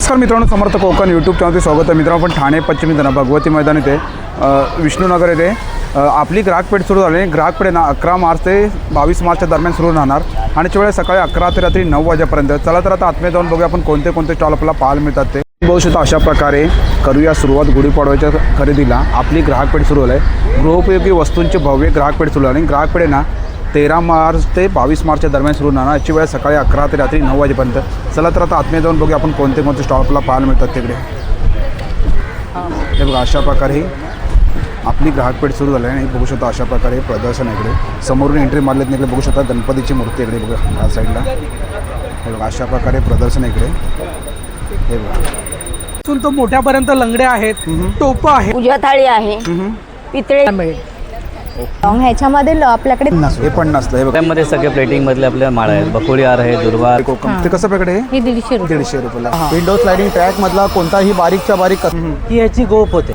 नमस्कार मित्रांनो, समर्थ कोकण यूट्यूब चॅनलचे स्वागत आहे. मित्रांनो, आपण ठाणे पश्चिमी भगवती मैदान येथे विष्णुनगर येथे आपली ग्राहकपेठ सुरू झाली. ग्राहकपेठ 11 मार्च ते 22 मार्चच्या दरम्यान सुरू राहणार आणि वेळ सकाळी 11 ते रात्री 9 वाजेपर्यंत. चला तर आता आतमध्ये जाऊन बघूया आपण कोणते कोणते स्टॉल आपल्याला पाहायला मिळतात ते. बघू शकता अशा प्रकारे करूया सुरुवात गुढीपाडव्याच्या खरेदीला. आपली ग्राहकपेठ सुरू झाली आहे. गृहोपयोगी वस्तूंची भव्य ग्राहकपेठ सुरू झाली. ग्राहकपेठ 13 मार्च ते 22 मार्चच्या दरम्यान सुरू होणार. याची वेळ सकाळी 11 ते रात्री 9 वाजेपर्यंत. चला तर आता आतमध्ये जाऊन बघूया आपण कोणते कोणते स्टॉल आपल्याला पाहायला मिळतात तिकडे. हे बघा अशा प्रकारे आपली ग्राहकपेठ सुरू झाली आहे आणि बघू शकता अशा प्रकारे प्रदर्शन आहे. इकडे समोरून एंट्री मारलेत इकडे बघू शकता गणपतीची मूर्ती इकडे बघा या साईडला. हे बघा अशा प्रकारे प्रदर्शन आहे इकडे. हे बघा तो मोठ्यापर्यंत लंगडे आहेत, टोपं आहे, पूजा थाळी आहे, पितळे मिळेल. ह्याच्यामध्ये आपल्याकडे हे पण नसतं. हे बघा त्यामध्ये सगळे प्लेटिंग मधले आपल्या माळ आहेत. बकोळी हार आहे, दुर्वा कोकम. ते कसं प्रकारे आहे? हे 150 रुपयाला. विंडो स्लायडिंग ट्रॅक मधला कोणताही बारीकच्या बारीक ही याची गोप होते.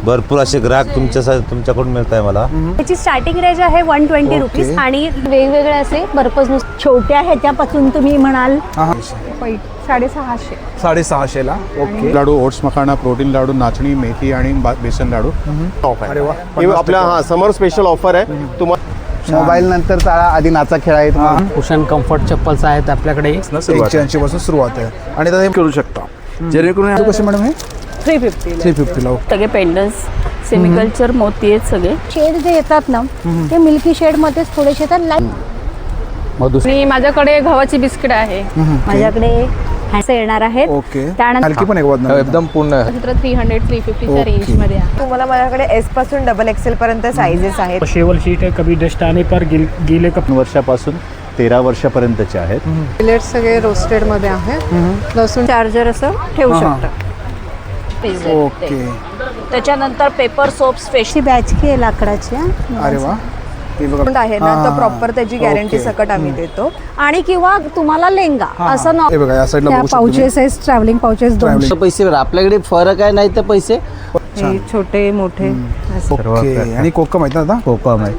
भरपूर असे ग्राहक तुमच्याकडून मिळत आहे मला. त्याची स्टार्टिंग रेंज आहे 120 रुपीज आणि वेगवेगळे असे पर्पज छोट्या ह्याच्यापासून तुम्ही म्हणाल 650 ला. ओके. लाडू, ओट्स मखाना, प्रोटीन लाडू, नाचणी, मेथी आणि बेसन लाडू. अरे वा. आपल्या समर स्पेशल ऑफर आहे. तुम्हाला मोबाईल नंतर चाळा, आधी नाचा खेळायचा. कुशन कम्फर्ट चप्पल्स आहेत आपल्याकडे. 180 पासून सुरुवात आहे आणि आता हे करू शकता. जेणेकरून कसे मॅडम हे 350 ला. सगळे पेंडन्स सेमिकल्चर मोती आहेत. सगळे शेड जे येतात ना ते मिल्की शेड मध्येच थोडेसे येतात. आणि माझ्याकडे गव्हाची बिस्किट आहे. माझ्याकडे हॅसे येणार आहेत. ओके. त्यानंतर हलकी पण आहे एकदम पूर्ण 300-350च्या रेंज मध्ये आहे. तुम्हाला माझ्याकडे एस पासून डबल एक्सेल पर्यंत साइजेस आहेत. शेवल शीट है, कभी डस्ट आने पर गीले कपड़े. वर्षापासून 13 वर्षापर्यंतचे आहेत. प्लेट सगळे रोस्टेड मध्ये आहेत. लसूण चार्जर असं ठेवू शकता. ओके. त्याच्यानंतर पेपर सोप्स अशी बॅच की आहे लाकडाची. अरे वा. ते बघा आहे ना तर प्रॉपर त्याची गॅरंटी सकट आम्ही देतो. आणि किंवा तुम्हाला लेंगा असं हे बघा या साईडला बघू शकता. पाउचेस आहेत, ट्रॅव्हलिंग पाउचेस 200. पैसे आपल्याकडे फरक आहे, नाही तर पैसे हे छोटे मोठे ओके. आणि कोकम आहेत ना आता? कोकम आहे.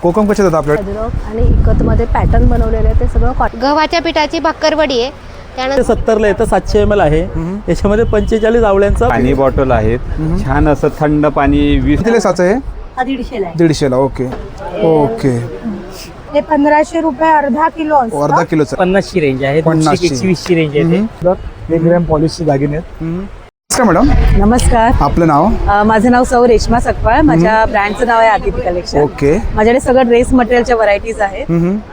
कोकम कसे देतात आपल्याकडे? अद्रक आणि इकत मध्ये पॅटर्न बनवलेले आहे ते सगळं cotton. गव्हाच्या पिठाची भाकरवडी आहे. त्यानंतर 70 येतं 700 ml आहे. याच्यामध्ये 45 आवळ्यांचा पाणी बॉटल आहेत. छान असं थंड पाणी 20 कितीला साचं आहे? 150 ला आहे. 150 ला. Okay okay. हे 1500 रुपये अर्धा किलो असतं. अर्धा किलोचं. 50 ची रेंज आहे, 50 ची. 120 ची रेंज आहे. वेगवेगळ्या पॉलिशचे दागिने आहेत. नमस्कार मॅडम, नमस्कार. आपलं नाव? माझं नाव सौ रेश्मा सकपाळ. माझ्या ब्रँडचं नाव आहे आदिती कलेक्शन. ओके. माझ्याकडे सगळं ड्रेस मटेरियलच्या व्हरायटीज आहेत.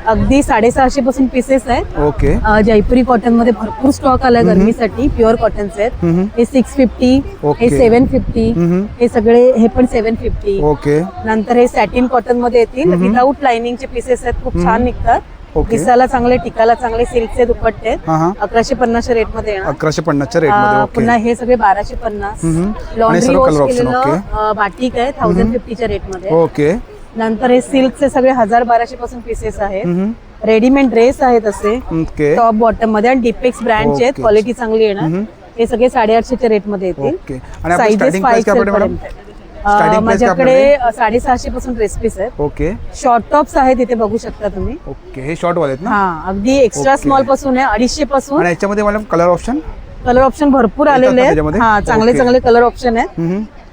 अगदी 650 पासून पीसेस आहेत. ओके. जयपुरी कॉटन मध्ये भरपूर स्टॉक आलाय गरमीसाठी. प्युअर कॉटनचे आहेत. हे 650, ओके. हे 750, हे सगळे हे पण 750. ओके. नंतर हे सॅटिन कॉटन मध्ये येतील. विदाऊट लाइनिंगचे पीसेस आहेत. खूप छान निघतात. ओके. दिसायला चांगले, टिकायला चांगले. सिल्कचे दुपट्टे आहेत. 1150 रेट मध्ये येणार. 1150 रेट मध्ये. ओके. पुन्हा हे सगळे 1250. आणि लॉन्ड्री सर्व वॉश कलर ऑप्शन. केलेलं बाटिक आहे 1050च्या रेट मध्ये. ओके. नंतर हे सिल्कचे सगळे 1000-1200 पासून पीसेस आहेत. रेडीमेड ड्रेस आहेत असे ओके. टॉप बॉटम मध्ये आणि डिपेक्स ब्रँडचे आहेत. ओके. क्वालिटी चांगली येणार. हे सगळे 850च्या रेट मध्ये येतील. ओके. आणि आपलं starting price काय पडेल मॅडम? Starting price काय माझ्याकडे 650 पासून ड्रेस पीस आहेत. ओके. शॉर्ट टॉप्स आहेत इथे बघू शकता तुम्ही. ओके. हे शॉर्ट वाले आहेत ना? हा अगदी एक्स्ट्रा ओके. स्मॉल पासून आहे 250 पासून. आणि याच्यामध्ये मला कलर ऑप्शन? कलर ऑप्शन भरपूर येतात आलेले ना आहेत. त्याच्यामध्ये? हा चांगले ओके. चांगले कलर ऑप्शन आहेत.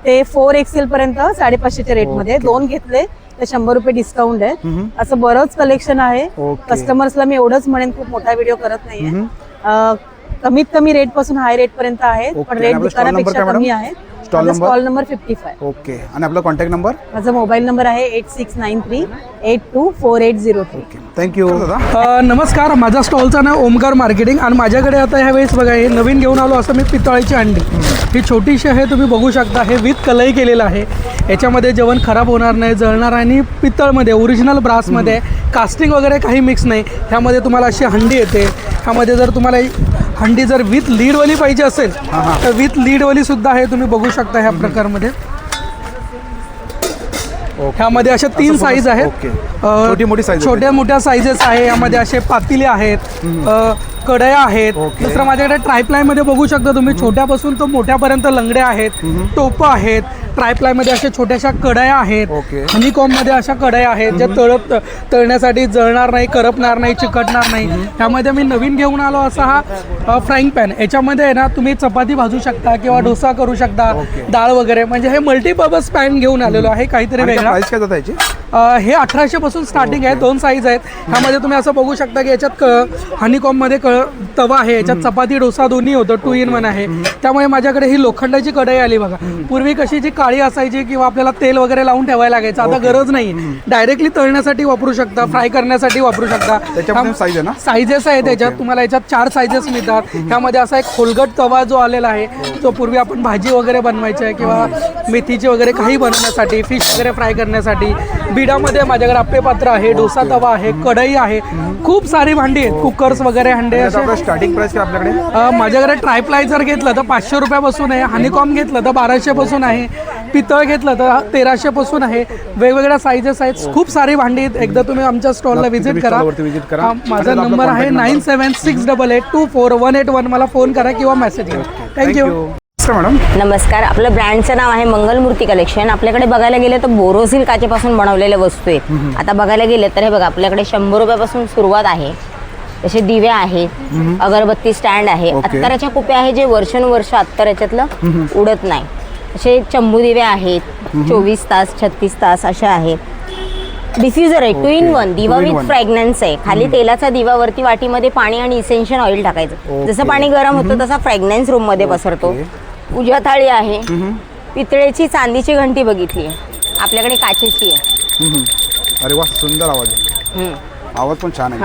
ते 4XL पर्यंत 550च्या रेट मध्ये. ओके. 2 घेतले तर 100 रुपये डिस्काउंट आहे. असं बरंच कलेक्शन आहे. ओके. कस्टमर्सला मी एवढंच म्हणेन, खूप मोठा व्हिडिओ करत नाहीये. कमीत कमी रेट पासून हाय रेट पर्यंत आहे. ओके. पण रेट आणि आपला स्टॉल नंबर दुकानापेक्षा काय कमी मॅडम? आहे. Stall number? Stall number 55. Okay. आणि आपला कॉन्टॅक्ट नंबर? माझा मोबाईल नंबर आहे 8693824803. ओके. थँक्यू. नमस्कार, माझ्या स्टॉलचं नाव ओमकार मार्केटिंग आणि माझ्याकडे आता ह्या वेळेस बघा हे नवीन घेऊन आलो असं मी पितळेची अंडी. ही छोटीशी आहे, तुम्ही बघू शकता. हे विथ कलई केलेलं आहे. याच्यामध्ये जेवण खराब होणार नाही, जळणार आणि पितळमध्ये ओरिजिनल ब्रासमध्ये कास्टिंग वगैरे काही मिक्स नाही. ह्यामध्ये तुम्हाला अशी हंडी येते. ह्यामध्ये जर तुम्हाला हंडी जर विथ लीडवाली पाहिजे असेल तर विथ लीडवाली सुद्धा आहे, तुम्ही बघू शकता ह्या प्रकारमध्ये. ह्यामध्ये अशा 3 साईज आहेत. ओके. छोटी मोठी साईज. छोट्या मोठ्या साईजेस आहे. यामध्ये असे पातिले आहेत, कढया आहेत. ओके. दुसरं माझ्याकडे ट्रायप्लायमध्ये बघू शकता तुम्ही, छोट्यापासून तर मोठ्यापर्यंत लंगड्या आहेत, टोपं आहेत. ट्रायप्लायमध्ये अशा छोट्याशा कढया आहेत. ओके. हनीकॉममध्ये अशा कढया आहेत ज्या तळण्यासाठी जळणार नाही, करपणार नाही, चिकटणार नाही. त्यामध्ये मी नवीन घेऊन आलो असा हा फ्राईंग पॅन. याच्यामध्ये आहे ना तुम्ही चपाती भाजू शकता किंवा डोसा करू शकता, डाळ वगैरे. म्हणजे हे मल्टीपर्पज पॅन घेऊन आलेलो आहे, काहीतरी वेगळा. प्राइस काय जात याची? हे 1800 पासून स्टार्टिंग आहे. 2 साईज आहेत. ह्यामध्ये तुम्ही असं बघू शकता की याच्यात हनीकॉममध्ये तवा आहे, याच्यात चपाती डोसा दोन्ही होतं, 2 in 1 आहे. त्यामुळे माझ्याकडे ही लोखंडाची कढई आली बघा. पूर्वी कशी जी काळी असायची किंवा आपल्याला तेल वगैरे लावून ठेवायला लागायचं, आता गरज नाही. डायरेक्टली तळण्यासाठी वापरू शकता, फ्राय करण्यासाठी वापरू शकता. त्याच्यामध्ये साईज आहे ना? साईजेस आहेत त्याच्यात. तुम्हाला याच्यात 4 साईजेस मिळतात. ह्यामध्ये असा एक खोलगट तवा जो आलेला आहे, तो पूर्वी आपण भाजी वगैरे बनवायची आहे किंवा मेथीची वगैरे काही बनवण्यासाठी, फिश वगैरे फ्राय करण्यासाठी. बिडामध्ये माझ्याकडे आप्पे पात्र आहे, डोसा तवा आहे, कढई आहे, खूप सारी भांडी आहेत, कुकर्स वगैरे, हंडे असे. स्टार्टिंग प्राइस काय आपल्याकडे? माझ्याकडे ट्रायप्लाय जर घेतलं तर 500 रुपयापासून आहे. हनीकॉम घेतलं तर 1200 पासून आहे. पितळ घेतलं तर 1300 पासून आहे. वेगवेगळ्या साईजेस आहेत, खूप सारी भांडी आहेत. एकदा तुम्ही आमच्या स्टॉलला व्हिजिट करा. माझा नंबर आहे 9760824181. मला फोन करा किंवा मेसेज करा. Thank you madam. नमस्कार. आपलं ब्रँडचं नाव आहे मंगलमूर्ती कलेक्शन. आपल्याकडे बघायला गेलं तर बोरोसिल काचेपासून बनवलेल्या वस्तू आहेत. आता बघायला गेलं तर हे बघा, आपल्याकडे 100 रुपयापासून सुरुवात आहे. तसे दिवे आहेत, अगरबत्ती स्टँड आहे, अत्तराच्या कुप्या आहे जे वर्षानुवर्ष अत्तर याच्यातलं उडत नाही. असे चंबू दिवे आहेत, 24 तास 36 तास अशा आहेत. डिफ्युजर आहे, 2 in 1 दिवा विथ फ्रॅग्रन्स आहे. खाली तेलाचा दिवा, वरती वाटीमध्ये पाणी आणि इसेन्शियल ऑइल टाकायचं. जसं पाणी गरम होतं तसा फ्रॅग्रन्स रूम मध्ये पसरतो. पूजा थाळी आहे, पितळेची, चांदीची घंटी बघितली आहे, आपल्याकडे काचेची आहे. अरे वा, सुंदर आवाज आहे. आवाज पण छान आहे.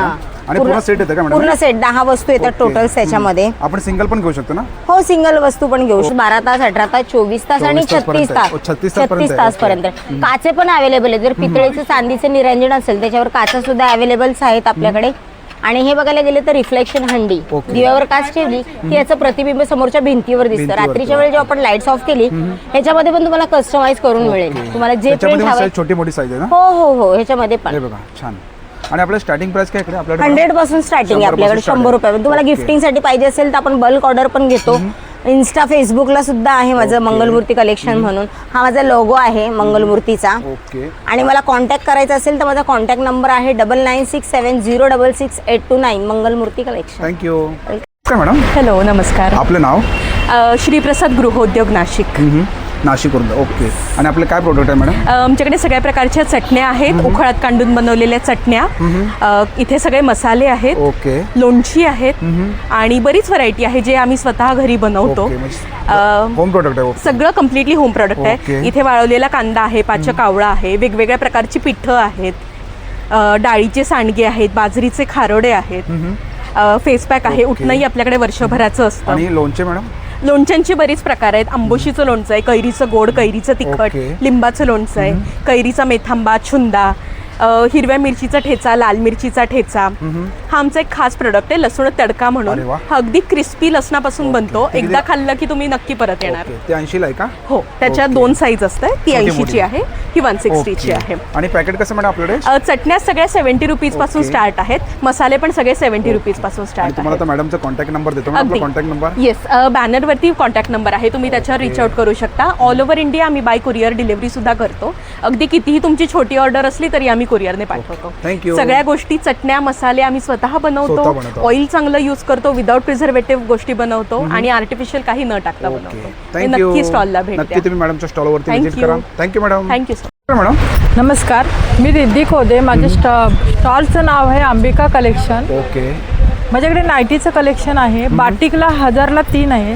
आणि पूर्ण सेट येतं का मॅडम? पूर्ण सेट 10 वस्तू येतात टोटल त्याच्यामध्ये. आपण सिंगल पण घेऊ शकतो ना? हो, सिंगल वस्तू पण घेऊ शकतो. 12 तास, 18 तास, 24 तास आणि 36 तास. 36 तास पर्यंत. काचे पण अवेलेबल आहेत. जर पितळेचं चांदीचं निरंजन असेल त्याच्यावर काचा सुद्धा अवेलेबल्स आहेत आपल्याकडे. आणि हे बघायला गेले तर रिफ्लेक्शन हंडी, दिव्यावर काच ठेवली की याचं प्रतिबिंब समोरच्या भिंतीवर दिसतं. रात्रीच्या वेळी जेव्हा आपण लाईट्स ऑफ केली, ह्याच्यामध्ये पण तुम्हाला कस्टमाइज करून मिळेल. तुम्हाला जे प्रिंट हवं. छोटी मोठी साईज आहे ना? हो हो हो, ह्याच्यामध्ये पण. हे बघा, छान. आणि आपल्या स्टार्टिंग प्राइस काय इकडे? आपल्याकडे 100 पासून स्टार्टिंग आहे आपल्याकडे, 100 रुपये. तुम्हाला गिफ्टिंगसाठी पाहिजे असेल तर आपण बल्क ऑर्डर पण घेतो. इन्स्टा, फेसबुकला सुद्धा आहे माझं मंगलमूर्ती कलेक्शन म्हणून. हा माझा लोगो आहे मंगलमूर्तीचा. आणि मला कॉन्टॅक्ट करायचा असेल तर माझा कॉन्टॅक्ट नंबर आहे 9967066829 मंगलमूर्ती कलेक्शन. थँक्यू. काय मॅडम? हॅलो, नमस्कार. आपलं नाव? श्रीप्रसाद गृहोद्योग नाशिक. नाशिकवरून. ओके. आणि आपले काय प्रोडक्ट आहे मॅडम? आमच्याकडे सगळ्या प्रकारच्या चटण्या आहेत, उखळात कांडून बनवलेल्या चटण्या. इथे सगळे मसाले आहेत, ओके, लोणची आहेत आणि बरीच व्हरायटी आहे जे आम्ही स्वतः घरी बनवतो. होम प्रोडक्ट आहे. सगळं कम्प्लिटली होम प्रोडक्ट आहे. इथे वाळवलेला कांदा आहे, पाचक आवळा आहे, वेगवेगळ्या प्रकारची पिठं आहेत, डाळीचे सांडगे आहेत, बाजरीचे खारोडे आहेत, फेस पॅक आहे, उटणंही आपल्याकडे वर्षभराचं असतं. आणि लोणचे मॅडम? लोणच्यांची बरीच प्रकार आहेत. आंबोशीचं लोणचं आहे, कैरीचं गोड, कैरीचं तिखट, लिंबाचं लोणचं आहे, कैरीचा मेथांबा, छुंदा, हिरव्या मिरचीचा ठेचा, लाल मिरचीचा ठेचा. हा आमचा एक खास प्रोडक्ट आहे, लसूण तडका म्हणून. हा अगदी क्रिस्पी लसणापासून बनतो. एकदा खाल्लं की तुम्ही नक्की परत येणार. ते 80 आहे का? हो, त्याच्यात 2 साईज असतात. ती 80ची आहे, ही 160ची आहे. आणि पॅकेट कसं मॅडम आपल्याकडे? चटण्या सगळ्या 70 रुपीज पासून स्टार्ट आहेत. मसाले पण सगळे 70 रुपीज पासून स्टार्ट आहेत. तुम्हाला मॅडमचा कॉन्टॅक्ट नंबर देतो. आपला कॉन्टॅक्ट नंबर? येस, बॅनरवरती कॉन्टॅक्ट नंबर आहे, तुम्ही त्याच्यावर रीच आउट करू शकता. ऑल ओव्हर इंडिया आम्ही बाय कुरिअर डिलिव्हरी सुद्धा करतो. अगदी कितीही तुमची छोटी ऑर्डर असली तरी आम्ही कुरिअरने पाठवतो. थँक्यू. सगळ्या गोष्टी, चटण्या, मसाले आम्ही स्वतः बनवतो. ऑइल चांगलं यूज करतो, विदाउट प्रिझर्वेटिव्ह गोष्टी बनवतो आणि आर्टिफिशियल काही न टाकता बनवतो. नक्की स्टॉलला भेट द्या. नक्की तुम्ही मॅडमच्या स्टॉलवरती व्हिजिट करा. Thank you madam. Thank you sir. Madam नमस्कार, मी रिद्धी खोदे. माझे स्टॉलचं नाव आहे अंबिका कलेक्शन. ओके. माझ्याकडे नाईटीचं कलेक्शन आहे. बाटिकला 1000ला 3 आहे.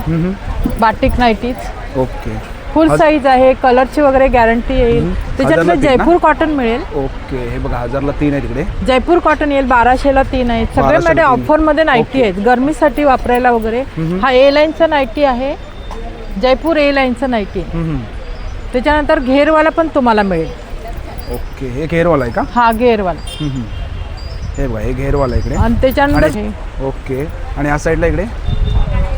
बाटिक नाईटीज. ओके. फुल साईज आहे, कलरची वगैरे गॅरंटी येईल. त्याच्यातलं जयपूर कॉटन मिळेल. ओके. हे बघा, 1000ला 3 आहे तिकडे. जयपूर कॉटन येईल, 1200ला 3 आहे. सगळे मध्ये ऑफरमध्ये नाईटी आहेत, गरमीसाठी वापरायला वगैरे. हा ए लाईनचा नाईटी आहे, जयपूर ए लाईनचा नाईटी. त्याच्यानंतर घेरवाला पण तुम्हाला मिळेल. ओके. हे घेरवाला आहे का? हा घेरवाला. हे बघा, हे घेरवाला इकडे. आणि त्याच्यानंतर ओके. आणि या साईडला इकडे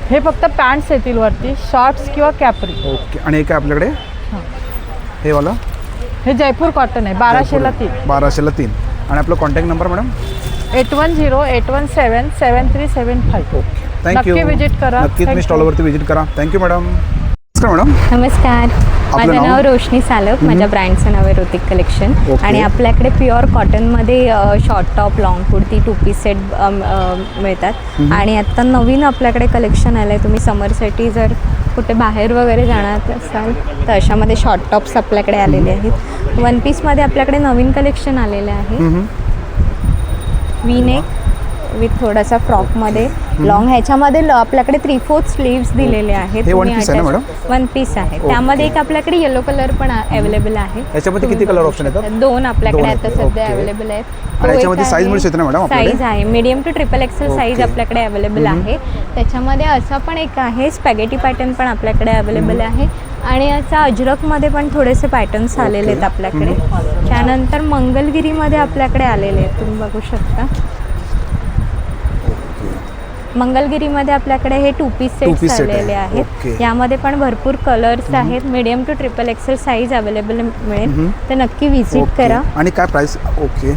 हे फक्त पॅन्ट्स येतील वरती, शॉर्ट्स किंवा कॅपरी. ओके. आणि हे काय आपल्याकडे? हे वाला? हे जयपूर कॉटन आहे, 1200ला 3. 1200ला 3. आणि आपला कॉन्टॅक्ट नंबर मॅडम? 8108177375. थँक्यू. नक्की विजिट करा. नक्कीच मी Thank you. स्टॉलवरती व्हिजिट करा. Thank you madam. नमस्कार मॅडम. नमस्कार, माझं नाव? नाव रोशनी सालक. माझ्या ब्रँडचं नाव आहे ऋतिक कलेक्शन. ओके. आणि आपल्याकडे प्युअर कॉटनमध्ये short top long kurti 2 piece set मिळतात. आणि आत्ता नवीन आपल्याकडे कलेक्शन आलं आहे. तुम्ही समरसाठी जर कुठे बाहेर वगैरे जाणार असाल तर अशामध्ये शॉर्ट टॉप्स आपल्याकडे आलेले आहेत. 1 पीसमध्ये आपल्याकडे नवीन कलेक्शन आलेलं आहे. वी नेक विथ थोडासा फ्रॉकमध्ये लॉंग. ह्याच्यामध्ये आपल्याकडे 3/4 स्लीव्स दिलेले आहेत. हे one piece आहे ना मॅडम? 1 पीस आहे. त्यामध्ये एक आपल्याकडे येलो कलर पण अवेलेबल आहे. याच्यामध्ये किती कलर ऑप्शन येतात? 2 आपल्याकडे दोन आता आहेत. सध्या ओके. अवेलेबल आहेत. आणि याच्यामध्ये size मिळू शकते ना मॅडम आपल्याकडे? साईज आहे medium to XXL size okay. आपल्याकडे अवेलेबल आहे. त्याच्यामध्ये असा पण एक आहे स्पॅगेटी पॅटर्न पण आपल्याकडे अवेलेबल आहे. आणि असा अजरकमध्ये पण थोडेसे पॅटर्न्स आलेले आहेत आपल्याकडे. त्यानंतर मंगलगिरीमध्ये आपल्याकडे आलेले आहेत, तुम्ही बघू शकता. मंगलगिरीमध्ये आपल्याकडे हे 2 piece Two piece sets set आलेले आहे. आहेत. ओके. यामध्ये पण भरपूर कलर्स आहेत. Medium to XXL size available मिळेल, तर नक्की व्हिजिट ओके. करा. आणि काय प्राइस? ओके.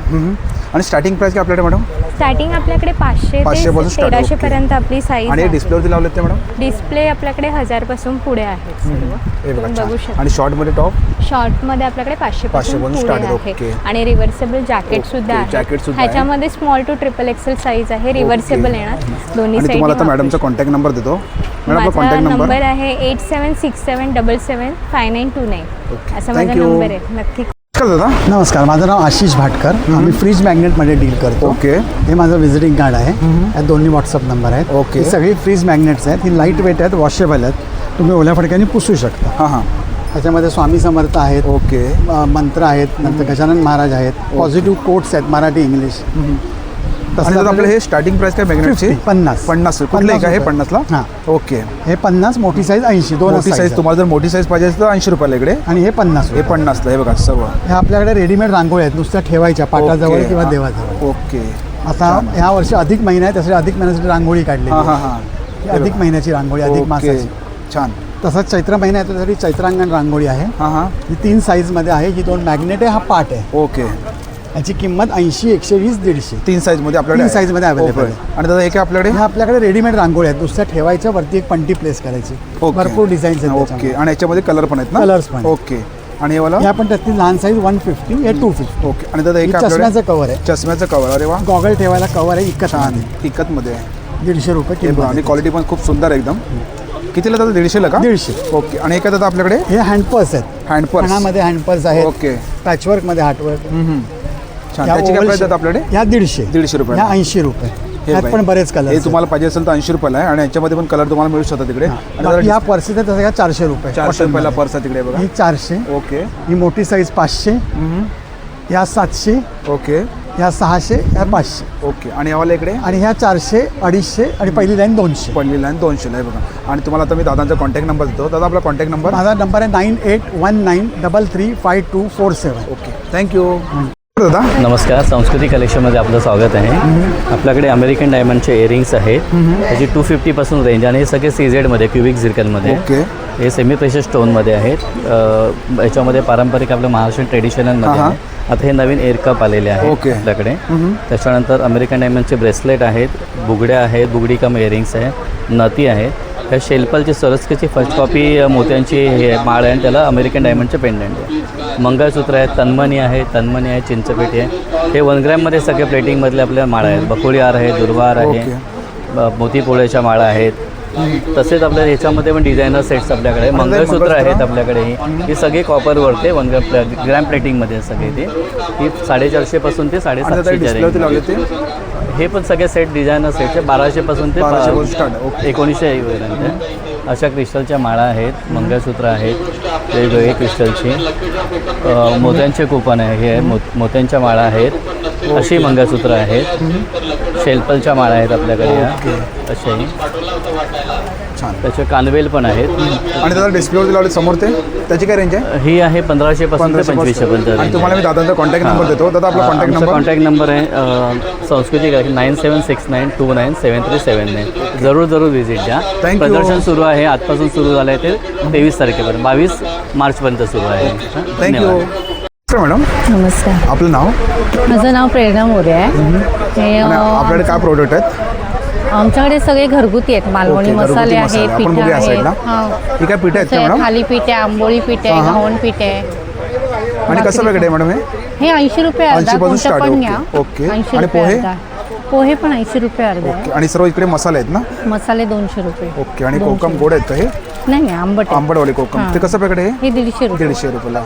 आणि स्टार्टिंग प्राइस काय आपल्याकडे मॅडम? स्टार्टिंग आपल्याकडे 500 500 ते पासून start. 1300 ओके. पर्यंत आपली साईज आणि आहे. डिस्प्लेवरती लावलेत ते मॅडम? डिस्प्ले आपल्याकडे 1000 पासून पुढे आहेत सर्व. हे बघा तुम्ही छान. बघू शकता. आणि शॉर्टमध्ये टॉप? शॉर्टमध्ये आपल्याकडे 500 500 पासून पासून पुढे start आहे. आहे. ओके. आणि रिव्हर्सेबल जॅकेट सुद्धा ओके, jacket आहे. सुद्धा आहे. ह्याच्यामध्ये स्मॉल टू XXL साईज आहे. रिव्हर्सेबल येणार दोन्ही आणि साईड. तुम्हाला आता मॅडमचा कॉन्टॅक्ट नंबर देतो. मॅडम आपला माझा कॉन्टॅक्ट नंबर? नंबर आहे 8767775929. ओके. असा माझा Thank you. नंबर आहे. नक्की नमस्कार दादा. नमस्कार, माझं नाव आशिष भाटकर. आम्ही फ्रीज मॅग्नेटमध्ये डील करतो. ओके. हे माझं व्हिजिटिंग कार्ड आहे. या दोन्ही व्हॉट्सअप नंबर आहेत. ओके. ही सगळी फ्रीज मॅग्नेट्स आहेत. ही लाईट वेट आहेत, वॉशेबल आहेत. तुम्ही ओल्या फडक्याने पुसू शकता. हां हां. त्याच्यामध्ये स्वामी समर्थ आहेत, ओके. मंत्र आहेत, नंतर गजानन महाराज आहेत, पॉझिटिव्ह कोट्स आहेत मराठी इंग्लिश. आणि दादा आपलं हे स्टार्टिंग प्राइस काय मॅग्नेटची? 50. 50. कुठलं एक आहे 50ला? हां. ओके. हे 50, मोठी साईज 80. दोन मोठी साईज तुम्हाला जर मोठी साईज पाहिजे असेल तर 80 रुपयाला इकडे. आणि हे 50. हे 50ला. हे बघा सर्व. ह्या आपल्याकडे रेडीमेड रांगोळ्या आहेत, नुसत्या ठेवायच्या पाटाजवळ ओके. किंवा हां. देवाजवळ. ओके. आता ह्या वर्षी अधिक महिना आहे, त्यासाठी अधिक महिन्यासाठी रांगोळी काढली. हां हां हां. अधिक महिन्याची रांगोळी, अधिक ओके. मासाची. छान. तसंच चैत्र महिना आहे, त्यासाठी चैत्रांगण रांगोळी आहे. हां हां. ही 3 साईजमध्ये आहे. ही 2 मॅग्नेट आहे, हा पाट आहे. ओके. याची किंमत 80, 120, 150. 3 साईजमध्ये आपल्याकडे 3 आहे. साईजमध्ये अवेलेबल ओके. आहे. आणि दादा हे काय आपल्याकडे? ह्या आपल्याकडे रेडीमेड रांगोळी आहेत, नुसत्या ठेवायच्या, वरती एक पंटी प्लेस करायची. ओके. भरपूर डिझाईन्स आहेत ओके. त्याच्यामध्ये. आणि याच्यामध्ये कलर पण आहेत ना? Colours पण आहेत. ओके. आणि हे वाला? ह्या पण त्यातली लहान साईज 150, हे 250. ओके. आणि दादा हे ही काय चष्म्याचं कवर आहे. चष्म्याचं कवर. अरे वा. गॉगल ठेवायला कवर आहे. इकत छान. इकतमध्ये आहे. 150 रुपये हे बघा. किंमत आणि आहे. क्वालिटी पण खूप सुंदर आहे एकदम. कितीला दादा? 150ला का? 150. ओके. आणि हे काय दादा आपल्याकडे? हे हँडपर्स आहेत. हँडपर्स. कानामध्ये हँडपर्स आहेत. ओके. पॅचवर्कमध्ये हार्टवर्क. छान. त्याची काय प्राइस दादा आपल्याकडे? ह्या 150. 150 रुपयाला. ह्या 80 रुपये. हे यात बाई. पण बरेच कलर. हे तुम्हाला पाहिजे असेल तर 80 रुपयाला आहे. आणि याच्यामध्ये पण कलर तुम्हाला मिळू शकतात तिकडे. आणि ह्या दादा पर्स आहेत, तसं ह्या 400 रुपये. 400 रुपयाला पर्स आहे तिकडे बघा. ही 400. ओके. ही मोठी साईज 500. ह्या 700. ओके. ह्या 600. ह्या 500. ओके. आणि यावाला इकडे? आणि ह्या 400, 250 आणि पहिली लाईन 200. पहिली लाईन 200ला आहे बघा. आणि तुम्हाला आता मी दादांचा कॉन्टॅक्ट नंबर देतो. दादा आपला कॉन्टॅक्ट नंबर? माझा नंबर आहे 9819335247. ओके. थँक्यू दादा. नमस्कार, संस्कृती कलेक्शनमध्ये आपलं स्वागत आहे. आपल्याकडे अमेरिकन डायमंडचे इयरिंग्स आहेत. त्याची 250 पासून रेंज. आणि हे सगळे CZ-मध्ये क्युबिक झिरकलमध्ये. ओके. हे सेमी प्रेशर स्टोनमध्ये आहेत. याच्यामध्ये पारंपरिक आपलं महाराष्ट्रीयन ट्रेडिशनलमध्ये आहे. आता हे नवीन एअरकप आलेले आहेत ओके. आपल्याकडे. त्याच्यानंतर अमेरिकन डायमंडचे ब्रेसलेट आहेत, बुगड्या आहेत, बुगडी कम इयरिंग्स आहे, नती आहेत. ह्या शेल्पलची सरस्केची फर्स्ट कॉपी मोत्यांची हे माळ आहे आणि त्याला अमेरिकन डायमंडचे पेंडंट आहे. मंगळसूत्र आहेत, तन्मणी आहे, चिंचपेटी आहे. हे 1 ग्रॅममध्ये सगळे प्लेटिंगमधले आपल्या माळा आहेत. बकुळी हार आहे, दुर्वा हार आहे, मोतीपोळ्याच्या माळा आहेत. तसेच आपल्या ह्याच्यामध्ये पण डिझायनर सेट्स आपल्याकडे. मंगळसूत्र आहेत आपल्याकडे. ही सगळी कॉपरवरते 1 ग्रॅम प्लेटिंगमध्ये सगळे ते. ही 450 पासून ते 750 लावले. हे पण सगळे सेट डिझायनर सेटचे 1200 पासून ते 1900 पर्यंत. अशा क्रिस्टलच्या माळा आहेत, मंगळसूत्र आहेत वेगवेगळे क्रिस्टलची. मोत्यांचे कुपन आहे, हे मोत्यांच्या माळा आहेत. अशी मंगळसूत्र आहेत. शेल्पलच्या माळा आहेत आपल्याकडे या अशाही. छान. त्याचे कानवेल पण आहेत. आणि दादा डिस्प्लेवरती लावले समोर ते, त्याची काय रेंज आहे? ही आहे 1500 पासून ते 2500 पर्यंत. आणि तुम्हाला मी दादांचा कॉन्टॅक्ट नंबर देतो. दादा आपला कॉन्टॅक्ट नंबर? कॉन्टॅक्ट नंबर आहे संस्कृती 9769297379. जरूर व्हिजिट द्या. प्रदर्शन सुरू आहे, आजपासून सुरू झालं आहे ते 23 तारखेपर्यंत, 22 मार्चपर्यंत सुरू आहे. थँक्यू. मॅडम, नमस्कार, आपलं नाव माझं नाव प्रेरणा मोरे आहे. हे आणि आपल्याकडे काय प्रोडक्ट आहेत? आमच्याकडे सगळे घरगुती आहेत. मालवणी ओके, घरगुती मसाले मसाले. आहेत, आपण पिठं बघूया आहेत, साईडला. ही काय पिठं आहेत का मॅडम? थालीपीठ आहे, आंबोळी पीठ आहे, घावण पीठ आहे. आणि कसं पॅकेट आहे मॅडम हे? हे 80 रुपये 80 अर्धा, पासून कोणतं start पण आहे. घ्या. ओके. 80 आणि रुपये पोहे? अर्धा. पोहे पण 80 रुपये अर्धा आहे. आणि सर्व इकडे मसाले आहेत ना? मसाले 200 रुपये. ओके. आणि 200 कोकम गोड आहेत का हे? नाही नाही, आंबट आहे. आंबटवाले कोकम. हां. ते कसं पॅकेट आहे? हे 150 रुपये. 150 रुपयाला.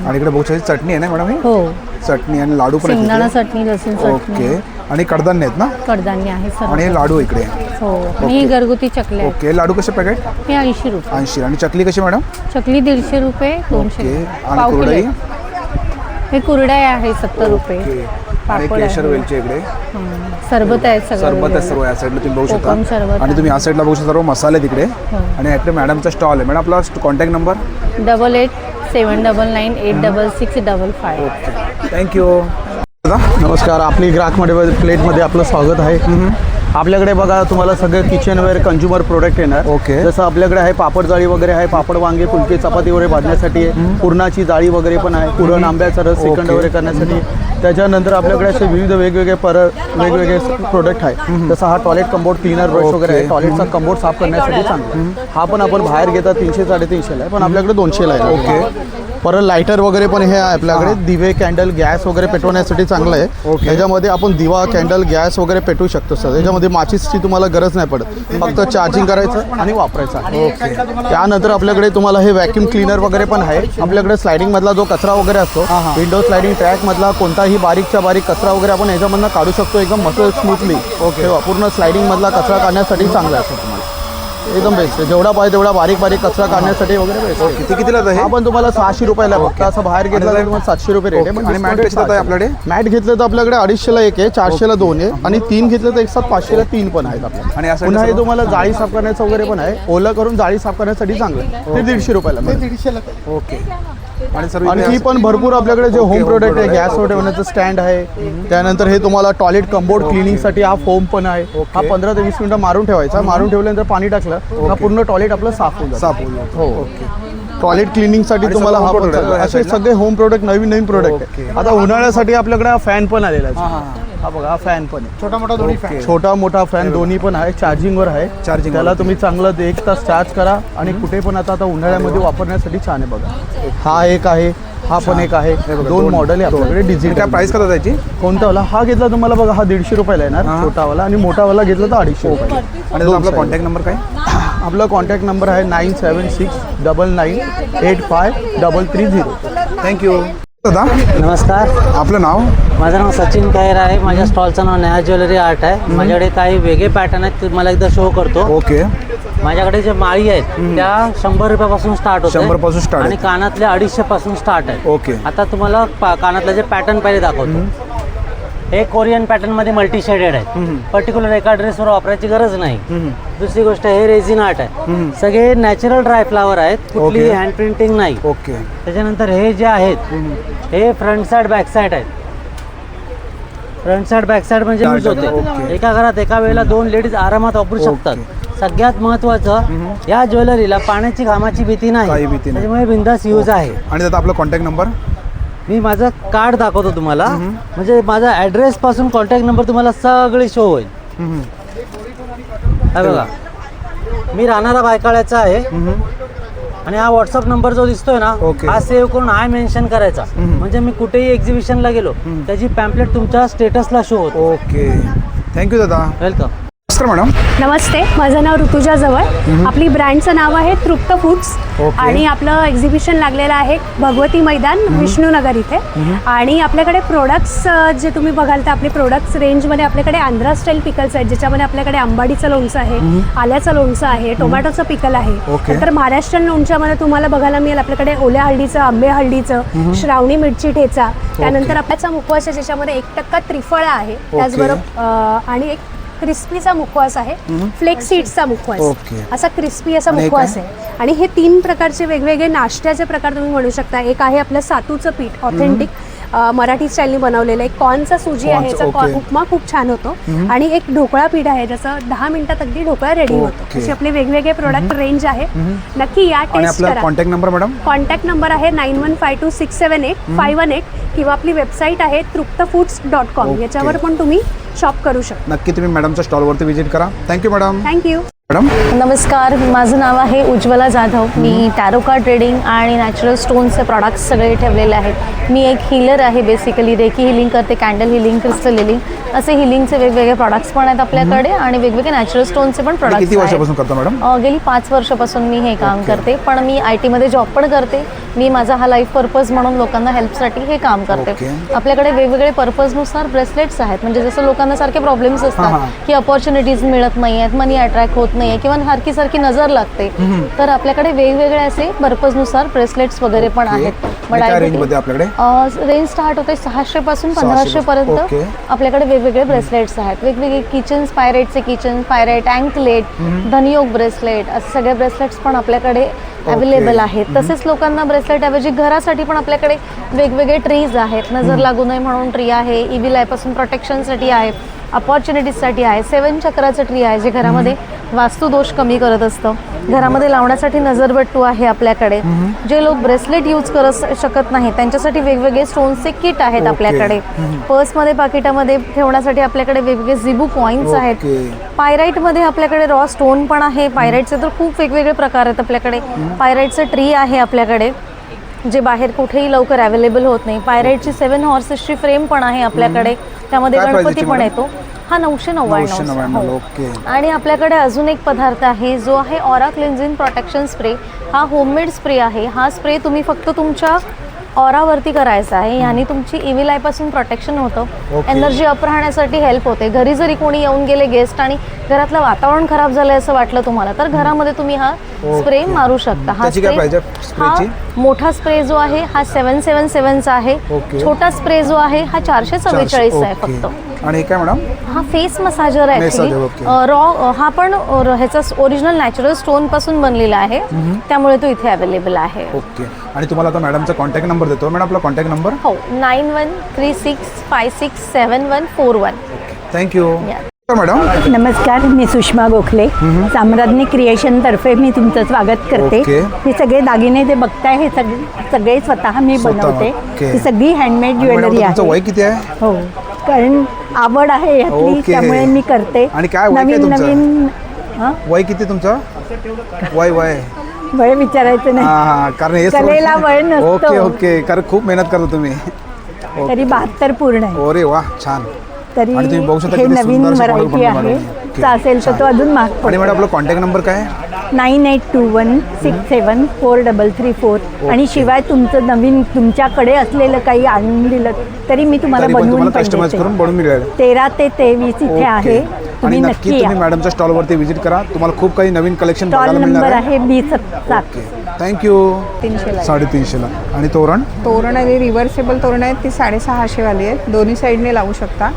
आणि इकडे बहुत सारी चटणी आहे ना मॅडम? ही हो, चटणी आणि लाडू पण शेंगदाणा आहेत चटणी, लसूण इथे. चटणी, ओके. आणि कडधान्य आहेत ना? कडधान्य आहे सर्व. आणि हे लाडू इकडे. हो, आणि ही घरगुती चकले आहेत. ओके. लाडू कसे पॅकेट? हे 80 रुपये. 80. आणि चकली कशी मॅडम? चकली 150 रुपये, 200 ओके. रुपये. आणि पाव किलो कुरडई? आहे. हे कुरडया आहे 70 रुपये. ओके. आणि पापड केशर आहे. वेलची इकडे. सरबत आहे सगळं सरबत आहे वेगवेगळं. सर्व या साईडला तुम्ही बघू कोकम शकता. सरबत आणि तुम्ही या साईडला बघू शकता सर्व मसाले तिकडे. हो. आणि इकडे मॅडमचा स्टॉल आहे. मॅडम आपला कॉन्टॅक्ट नंबर? 8879986655. थँक्यू. नमस्कार, आपली ग्राहकमध्ये प्लेटमध्ये आपलं स्वागत आहे. आपल्याकडे बघा तुम्हाला सगळं किचनवेअर कंझ्युमर प्रोडक्ट येणार. ओके. जसं आपल्याकडे आहे पापड जाळी वगैरे आहे, पापड वांगे फुलके चपाती वगैरे भाजण्यासाठी आहे, पुरणाची जाळी वगैरे पण आहे, पुरण आंब्याचा रस श्रीखंड वगैरे करण्यासाठी. त्याच्यानंतर आपल्याकडे असे विविध वेगवेगळे वेगवेगळे प्रोडक्ट आहे. जसं हा टॉयलेट कंपोर्ट क्लीनर ब्रश वगैरे आहे, टॉयलेटचा कंपोर्ट साफ करण्यासाठी चांगला. हा पण आपण बाहेर घेता 300-350ला आहे, पण आपल्याकडे 200ला आहे. ओके. परत लायटर वगैरे पण हे आहे आपल्याकडे. दिवे, कॅन्डल, गॅस वगैरे पेटवण्यासाठी चांगलं आहे. ओके. ह्याच्यामध्ये आपण दिवा, कॅन्डल, गॅस वगैरे पेटवू शकतो सर. ह्याच्यामध्ये माचीसची तुम्हाला गरज नाही पडत, फक्त चार्जिंग करायचं आणि वापरायचं आहे. ओके. त्यानंतर आपल्याकडे तुम्हाला हे व्हॅक्यूम क्लीनर वगैरे पण आहे. आपल्याकडे स्लायडिंगमधला जो कचरा वगैरे असतो, विंडो स्लायडिंग ट्रॅकमधला कोणताही बारीकच्या बारीक कचरा वगैरे आपण ह्याच्यामधनं काढू शकतो एकदम मस्त स्मूथली. ओके. पूर्ण स्लायडिंगमधला कचरा काढण्यासाठी चांगला असतो तुम्हाला, एकदम बेस्ट आहे. जेवढा पाहिजे तेवढा बारीक कचरा काढण्यासाठी वगैरे बेस्ट आहे. किती कितीला आहे? हा पण तुम्हाला 600 रुपयाला आहे. फक्त असं बाहेर घेतला तर तुम्हाला 700 रुपये रेट आहे. आणि मॅट कशी आहे आपल्याकडे? मॅट घेतलं तर आपल्याकडे 250ला एक आहे, 400ला 2 आहे, आणि 3 घेतलं तर एक साथ 500ला 3 पण आहेत आपल्याकडे. आणि असं पुन्हा हे तुम्हाला जाळी साफ करण्याचं वगैरे पण आहे. ओलं करून जाळी साफ करण्यासाठी चांगलं आहे. ते 150 रुपयाला मिळेल. ओके. आणि सर्व आणि ही पण भरपूर आपल्याकडे जे होम प्रोडक्ट आहे, गॅस वर ठेवण्याचं स्टँड आहे. त्यानंतर हे तुम्हाला टॉयलेट कंपोर्ट क्लिनिंगसाठी हा फोम पण आहे. हा 15 ते 20 मिनिटं मारून ठेवायचा. मारून ठेवल्यानंतर पाणी टाकलं हा पूर्ण टॉयलेट आपलं साफ होऊन जातं. हो. टॉयलेट क्लिनिंगसाठी तुम्हाला हा पण असे सगळे होम प्रोडक्ट नवीन प्रोडक्ट आहे. आता उन्हाळ्यासाठी आपल्याकडे हा फॅन पण आलेला आहे. हा बघा, हा फॅन पण आहे. छोटा मोठा फॅन दोन्ही पण आहे. चार्जिंगवर आहे. त्याला तुम्ही चांगलं 1 तास चार्ज करा आणि कुठे पण आता उन्हाळ्यामध्ये वापरण्यासाठी छान आहे. बघा, हा एक आहे, हा पण एक आहे. 2 मॉडेल आहे आपल्याकडे डिजिटल. काय प्राइस करता त्याची? कोणता वाला? हा घेतला तुम्हाला बघा, हा 150 रुपयाला येणार छोटावाला, आणि मोठावाला घेतला तर 250 रुपये. आणि आपला कॉन्टॅक्ट नंबर काय? आपला कॉन्टॅक्ट नंबर आहे 9769998530. थँक्यू. दादा नमस्कार, आपलं नाव? माझं नाव सचिन खैर आहे. माझ्या स्टॉलचं नाव नेहा ज्वेलरी आर्ट आहे. माझ्याकडे काही वेगळे पॅटर्न आहेत, ते मला एकदा शो करतो. ओके. माझ्याकडे जे माळी आहेत त्या 100 रुपयापासून स्टार्ट होते. 100 पासून स्टार्ट आणि कानातले 250 पासून स्टार्ट आहे. ओके. आता तुम्हाला कानातले जे पॅटर्न पहिले दाखवतो. हे कोरियन पॅटर्न मध्ये मल्टी शेडेड आहे. पर्टिक्युलर एका ड्रेसवर वापरायची गरज नाही. दुसरी गोष्ट, हे रेझिन आर्ट आहे. सगळे नॅचरल ड्राय फ्लावर आहेत, कुठली हँड प्रिंटिंग नाही. ओके. त्याच्यानंतर हे जे आहेत हे फ्रंट साइड बॅक साइड आहेत. फ्रंट साइड बॅक साइड म्हणजे यूज होते. एका घरात एका वेळेला 2 लेडीज आरामात वापरू शकतात. सगळ्यात महत्वाचं, या ज्वेलरीला पाण्याची घामाची भीती नाही, त्याच्यामुळे बिंदास यूज आहे. आणि दादा आपला कॉन्टॅक्ट नंबर? मी माझं कार्ड दाखवतो तुम्हाला, म्हणजे माझा ॲड्रेस पासून कॉन्टॅक्ट नंबर तुम्हाला सगळे शो होईल. हा बघा, मी राहणारा बायकाळ्याचा आहे. आणि हा व्हॉट्सअप नंबर जो दिसतोय ना, हा सेव्ह करून हाय मेन्शन करायचा. म्हणजे मी कुठेही एक्झिबिशनला गेलो त्याची पॅम्पलेट तुमच्या स्टेटसला शो होतो. ओके. थँक्यू दादा. वेलकम. मॅडम नमस्ते, माझं नाव ऋतुजा जवळ. आपली ब्रँडचं नाव आहे तृप्त फूड्स. आणि आपलं एक्झिबिशन लागलेलं आहे भगवती मैदान, विष्णुनगर इथे. आणि आपल्याकडे प्रोडक्ट्स जे तुम्ही बघाल तर आपले प्रोडक्ट्स रेंजमध्ये आपल्याकडे आंध्रा स्टाईल पिकल्स आहेत, ज्याच्यामध्ये आपल्याकडे आंबाडीचं लोणचं आहे, आल्याचं लोणचं आहे, टोमॅटोचं पिकल आहे. नंतर महाराष्ट्रीयन लोणच्यामध्ये तुम्हाला बघायला मिळेल आपल्याकडे ओल्या हळदीचं, आंबे हळदीचं, श्रावणी मिरची ठेचा. त्यानंतर आपल्याचा मुखवास आहे ज्याच्यामध्ये 1% त्रिफळा आहे, त्याचबरोबर आणि एक क्रिस्पीचा मुखवास आहे, फ्लेक्स सीड्सचा मुखवास. असा क्रिस्पी असा मुखवास आहे. आणि हे 3 प्रकारचे वेगवेगळे नाश्त्याचे प्रकार तुम्ही म्हणू शकता. एक आहे आपलं सातूचं पीठ ऑथेंटिक, मराठी स्टाईलने बनवलेलं आहे. कॉर्नचा सुजी आहे, याचा उपमा खूप छान होतो. आणि एक ढोकळा पीठ आहे ज्याचं 10 मिनिटात अगदी ढोकळा रेडी होतो. असे आपले वेगवेगळे प्रोडक्ट रेंज आहे. नक्की या, टेस्ट करा. Contact number madam? Contact number आहे 9152678518 किंवा आपली वेबसाईट आहे तृप्तफूड्स.com. याच्यावर पण तुम्ही शॉप करू शकता. नक्की तुम्ही मॅडमच्या स्टॉलवरती व्हिजिट करा. Thank you madam. Thank you madam. नमस्कार, माझं नाव आहे उज्ज्वला जाधव. मी टॅरोका ट्रेडिंग आणि नॅचरल स्टोनचे प्रॉडक्ट्स सगळे ठेवलेले आहेत. मी एक हीलर आहे. बेसिकली रेकी हिलिंग करते, कॅन्डल हिलिंग, क्रिस्टल हिलिंग असे हिलिंगचे वेगवेगळे प्रॉडक्ट्स पण आहेत आपल्याकडे आणि वेगवेगळे नॅचरल स्टोनचे पण प्रॉडक्ट्स आहेत. किती वर्षापासून करता मॅडम? गेली 5 वर्षापासून मी हे काम करते. पण मी IT मध्ये जॉब पण करते. मी माझा हा लाईफ पर्पज म्हणून लोकांना हेल्पसाठी हे काम करते. आपल्याकडे वेगवेगळे पर्पजनुसार ब्रेसलेट्स आहेत. म्हणजे जसं लोकांना सारखे प्रॉब्लेम्स असतात की अपॉर्च्युनिटीज मिळत नाही आहेत, मनी अट्रॅक्ट होत नाही आहे किंवा सारखी नजर लागते, तर आपल्याकडे वेगवेगळे असे पर्पजनुसार ब्रेसलेट्स वगैरे पण आहेत. रेंज स्टार्ट होते 600 पासून 1500 पर्यंत आपल्याकडे वेगवेगळे ब्रेसलेट्स आहेत. वेगवेगळे किचन्स, पायरेटचे किचन, पायरेट, अँकलेट, धनयोग ब्रेसलेट असे सगळे ब्रेसलेट्स पण आपल्याकडे अवेलेबल आहेत. तसेच लोकांना ब्रेसलेट ऐवजी घरासाठी पण आपल्याकडे वेगवेगळे ट्रीज आहेत. नजर लागू नये म्हणून ट्री आहे, इव्हिल आयपासून प्रोटेक्शनसाठी आहे, अपॉर्च्युनिटीजसाठी आहे. 7 चक्राचं ट्री आहे जे घरामध्ये वास्तुदोष कमी करत असतं. घरामध्ये लावण्यासाठी नजरबट्टू आहे आपल्याकडे. जे लोक ब्रेसलेट यूज करत शकत नाही त्यांच्यासाठी वेगवेगळे स्टोनचे किट आहेत आपल्याकडे. पर्समध्ये, पाकिटामध्ये ठेवण्यासाठी आपल्याकडे वेगवेगळे झिबू कॉईन्स आहेत. पायराईटमध्ये आपल्याकडे रॉ स्टोन पण आहे. पायराईटचे तर खूप वेगवेगळे प्रकार आहेत आपल्याकडे. पायराईटचं ट्री आहे आपल्याकडे जे बाहेर कुठेही लवकर अवेलेबल होत नाही. पायराईटची 7 हॉर्सेसची फ्रेम पण आहे आपल्याकडे. त्यामध्ये गणपती पण येतो. हा 999. आणि आपल्याकडे अजून एक पदार्थ आहे जो आहे ऑरा क्लिन्झिंग प्रोटेक्शन स्प्रे. हा होममेड स्प्रे आहे. हा स्प्रे तुम्ही फक्त तुमच्या ऑरावरती करायचा आहे. याने तुमची इव्हिल आयपासून प्रोटेक्शन होतं. एनर्जी अप राहण्यासाठी हेल्प होते. घरी जरी कोणी येऊन गेले गेस्ट आणि घरातलं वातावरण खराब झालंय असं वाटलं तुम्हाला तर घरामध्ये तुम्ही हा स्प्रे मारू शकता. हा मोठा स्प्रे जो आहे हा 777चा आहे. छोटा स्प्रे जो आहे हा 444 आहे फक्त. आणि हे काय मॅडम? हा फेस मसाजर आहे ॲक्च्युली. रॉ हा पण ह्याचा ओरिजिनल नॅचरल स्टोन पासून बनलेला आहे त्यामुळे तो इथे अवेलेबल आहे. ओके. आणि तुम्हाला आता मॅडमचा कॉन्टॅक्ट नंबर देतो. मॅडम आपला कॉन्टॅक्ट नंबर? हो, 9136567141. Thank you madam. नमस्कार, मी सुषमा गोखले. साम्राज्ञी क्रिएशन तर्फे मी तुमचं स्वागत करते. हे सगळे दागिने जे बघताय हे सगळे स्वतः मी बनवते. ही सगळी हँडमेड ज्वेलरी आहे. वय किती आहे? हो, कारण आवड आहे यातली त्यामुळे मी करते. आणि काय नवीन नवीन. वय किती तुमचं? वय विचारायचं नाही, कारण हे कलेला वय नसतं. ओके. कारण खूप मेहनत करतो तुम्ही. तरी 72 पूर्ण आहे. अरे वा, छान. तरी हे नवीन व्हरायटी आहे. असेल तर तो अजून महाग पडतो. आणि मॅडम आपला कॉन्टॅक्ट नंबर काय? 9821674334. आणि शिवाय तुमचं नवीन तुमच्याकडे असलेलं काही आणून दिलं तरी मी तुम्हाला बनवून कस्टमाइज करून बनवून मिळेल. 13 ते 23 इथे आहे. तुम्ही नक्की तुम्ही मॅडमच्या स्टॉलवरती व्हिजिट करा. तुम्हाला खूप काही नवीन कलेक्शन बघायला मिळणार आहे. स्टॉल नंबर आहे 20. थँक्यू. 350ला. आणि तोरण आणि रिव्हर्सेबल तोरण आहेत ती 650 वाली आहेत. दोन्ही साईडने लावू शकता.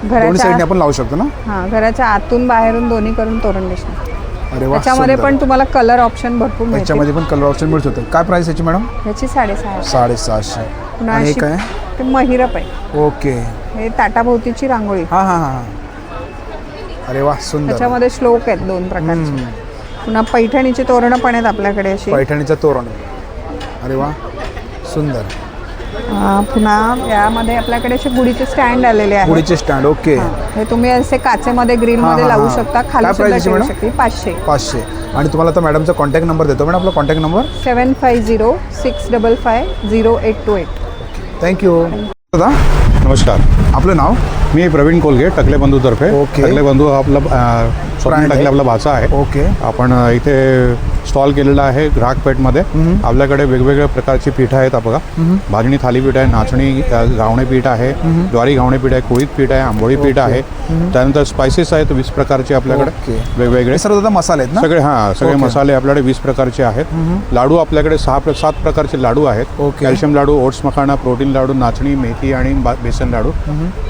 दोन्ही साईडने आपण लावू शकतो ना? हां, घराच्या आतून बाहेरून दोन्ही करून तोरण दिसणार. अरे वा. त्याच्यामध्ये पण तुम्हाला कलर ऑप्शन भरपूर मिळतील. त्याच्यामध्ये पण कलर ऑप्शन मिळू शकतो. काय प्राइस याची मॅडम? याची 650. 650. आणि हे काय? ते महिरप आहे. ओके. हे ताटाभोवतीची रांगोळी. हां. अरे वा, सुंदर. त्याच्यामध्ये श्लोक आहेत 2 प्रकारचे. पुन्हा पैठणीची तोरणं पण आहेत आपल्याकडे अशी. पैठणीचं तोरण. अरे वा, सुंदर. पुन्हा यामध्ये आपल्याकडे असे गुढीचे स्टँड आलेले आहेत. गुढीचे स्टँड. ओके. हे तुम्ही असे काचेमध्ये ग्रिलमध्ये लावू शकता. खाली सुद्धा ठेवू शकता. 500. आणि तुम्हाला आता मॅडमचा कॉन्टॅक्ट नंबर देतो. मॅडम आपला कॉन्टॅक्ट नंबर? 7506550828. थँक्यू. नमस्कार, आपलं नाव? मी प्रवीण कोलगे, टकले बंधूतर्फे. टकले बंधू आपला स्वप्न टकले आपला भाचा आहे. ओके. आपण इथे स्टॉल केलेला आहे ग्राहक पेठमध्ये. आपल्याकडे वेगवेगळ्या प्रकारची पीठ आहेत. बघा, भाजणी थालीपीठ आहे, नाचणी घावणे पीठ आहे, ज्वारी घावणे पीठ आहे, कोळीत पीठ आहे, आंबोळी पीठ आहे. त्यानंतर स्पायसेस आहेत 20 प्रकारचे आपल्याकडे वेगवेगळे. सर्व मसाले आहेत ना? सगळे मसाले आपल्याकडे 20 प्रकारचे आहेत. लाडू आपल्याकडे 7 प्रकारचे लाडू आहेत. कॅल्शियम लाडू, ओट्स मखाना, प्रोटीन लाडू, नाचणी, मेथी आणि बेसन लाडू.